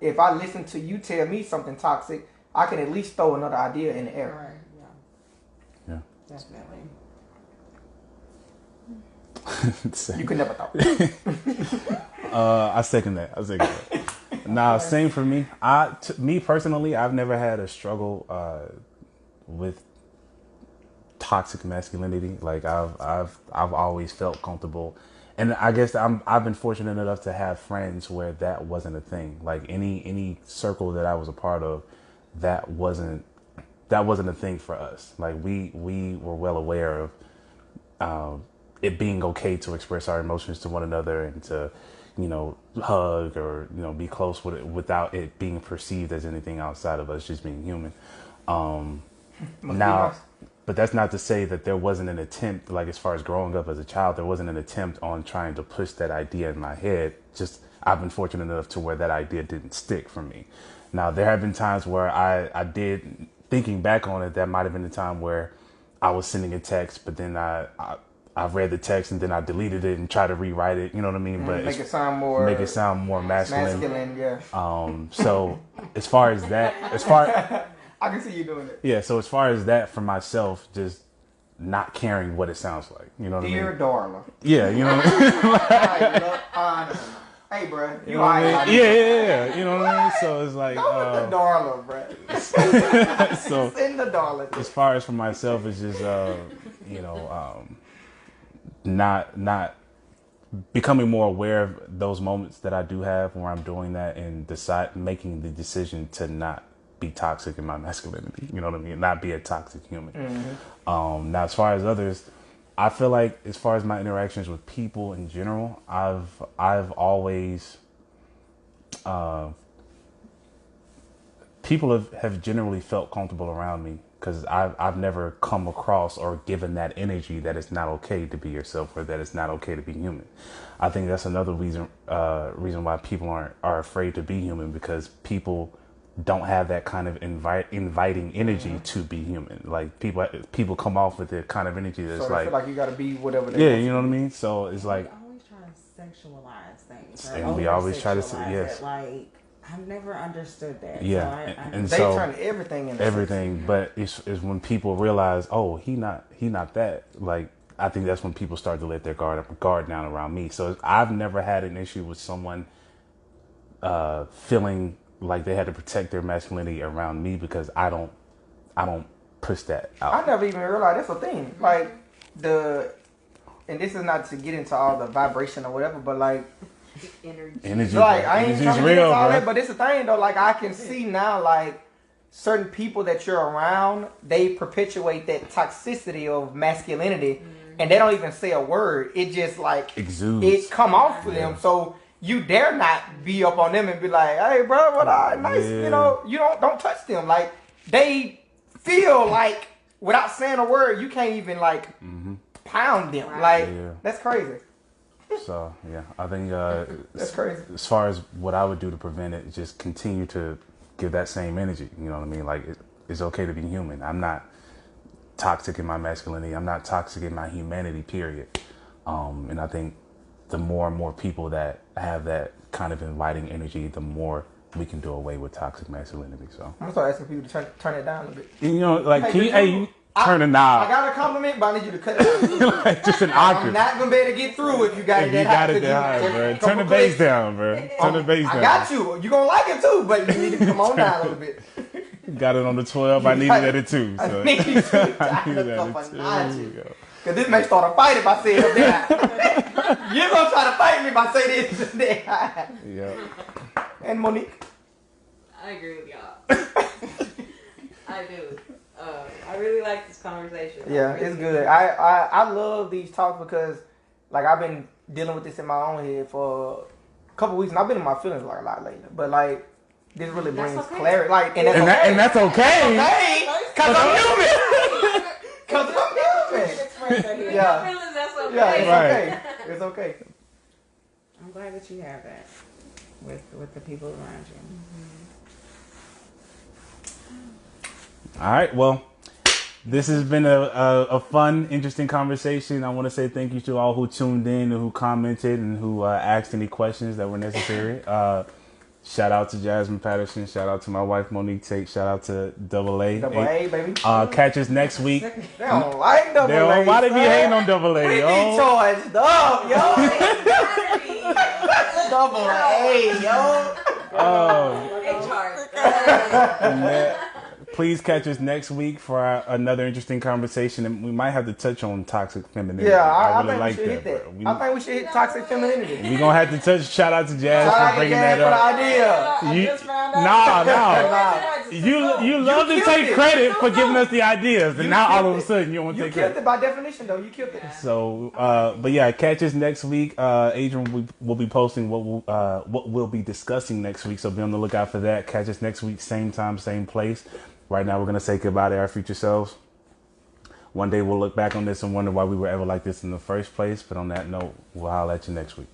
S2: if I listen to you tell me something toxic, I can at least throw another idea in the air.
S3: Right.
S1: Yeah.
S3: Definitely.
S2: You could never thought.
S1: I second that. Nah, same for me. Me personally, I've never had a struggle with toxic masculinity. Like I've always felt comfortable, and I guess I've been fortunate enough to have friends where that wasn't a thing. Like any circle that I was a part of, that wasn't a thing for us. Like we were well aware of it being okay to express our emotions to one another and to, hug or, be close with it without it being perceived as anything outside of us just being human. Now, but that's not to say that there wasn't an attempt, like as far as growing up as a child, there wasn't an attempt on trying to push that idea in my head. Just I've been fortunate enough to where that idea didn't stick for me. Now, there have been times where I did, thinking back on it, that might have been the time where I was sending a text, but then I read the text and then I deleted it and tried to rewrite it. You know what I mean? But
S2: make it sound more masculine. Yeah.
S1: So as far as that,
S2: I can see you doing it.
S1: Yeah. So as far as that for myself, just not caring what it sounds like. You know what I mean?
S2: Dear Darla.
S1: Yeah. You know what I mean?
S2: Hey, bro.
S1: You know what I mean? Yeah. You know what I mean? So it's like.
S2: Go with the Darla, bro.
S1: So
S2: send the Darla.
S1: As far as for myself, it's just not becoming more aware of those moments that I do have where I'm doing that and making the decision to not be toxic in my masculinity. You know what I mean? Not be a toxic human. Mm-hmm. Now, as far as others, I feel like as far as my interactions with people in general, I've always people have generally felt comfortable around me because I've never come across or given that energy that it's not okay to be yourself or that it's not okay to be human. I think that's another reason why people are afraid to be human, because people don't have that kind of inviting energy to be human. Like people come off with the kind of energy that's
S2: so
S1: like,
S2: feel like you got to be whatever they
S1: want. You know what I mean? So it's like
S3: we always try to sexualize things,
S1: and we always try to say yes.
S3: Like I've never understood that.
S1: Yeah,
S3: so
S1: and
S2: they
S1: so
S2: turn everything into
S1: everything.
S2: sex.
S1: But it's when people realize, oh, he not that. Like I think that's when people start to let their guard down around me. So I've never had an issue with someone feeling like they had to protect their masculinity around me, because I don't push that out.
S2: I never even realized that's a thing. Like and this is not to get into all the vibration or whatever, but like
S1: energy,
S2: like I ain't trying to get into all that, but it's a thing though. Like I can see now, like certain people that you're around, they perpetuate that toxicity of masculinity, and they don't even say a word. It just like
S1: exudes.
S2: It come off for them. So you dare not be up on them and be like, "Hey, bro, what nice."
S1: Yeah.
S2: You know, you don't touch them. Like they feel like without saying a word, you can't even like pound them. Like that's crazy.
S1: So yeah, I think
S2: that's crazy.
S1: As far as what I would do to prevent it, just continue to give that same energy. You know what I mean? Like it's okay to be human. I'm not toxic in my masculinity. I'm not toxic in my humanity. Period. And I think the more and more people that have that kind of inviting energy, the more we can do away with toxic masculinity. So
S2: I'm gonna start asking people to turn it down a little bit.
S1: You know, like you turn a knob.
S2: I got a compliment, but I need you to cut it down.
S1: Like just an octave.
S2: I'm not gonna be able to get through if you got it that high.
S1: You got it that high, bro. Turn the bass down, bro. Turn the bass down.
S2: I got you. You gonna like it too, but you need to come on down a little bit.
S1: Got it on the 12. I needed that at 2. So.
S2: I needed that at 2. Because this may start a fight if I say it up there. You're going to try to fight me if I say this there.
S1: Yeah.
S2: And Monique?
S4: I agree with y'all. I do. I really like this conversation.
S2: Yeah, it's good. I love these talks because, like, I've been dealing with this in my own head for a couple weeks, and I've been in my feelings like a lot lately. But, like, this really brings clarity. Like, and that's okay. Because I'm human. Because I'm human. Yeah.
S4: Feelings, that's okay.
S2: Yeah, it's okay. It's okay.
S3: I'm glad that you have that with the people around you.
S1: All right. Well, This has been a fun, interesting conversation. I want to say thank you to all who tuned in and who commented and who asked any questions that were necessary. Shout out to Jasmine Patterson. Shout out to my wife Monique Tate. Shout out to Double A.
S2: Double A, baby.
S1: Catch us next week.
S2: They don't like Double A.
S1: Why they be hating on Double A?
S2: We be charged up, yo. Double A, yo.
S1: Please catch us next week for another interesting conversation, and we might have to touch on toxic femininity.
S2: Yeah,
S1: I
S2: really think we should hit that. I think we should hit toxic femininity.
S1: We're gonna have to touch. Shout out to Jazz for bringing that up. You love to take credit for giving us the ideas, and now all of a sudden you want to take credit.
S2: You killed it by definition, though. You killed it.
S1: So, but yeah, catch us next week. Adrian will be posting what we'll be discussing next week. So be on the lookout for that. Catch us next week, same time, same place. Right now, we're going to say goodbye to our future selves. One day we'll look back on this and wonder why we were ever like this in the first place. But on that note, we'll holler at you next week.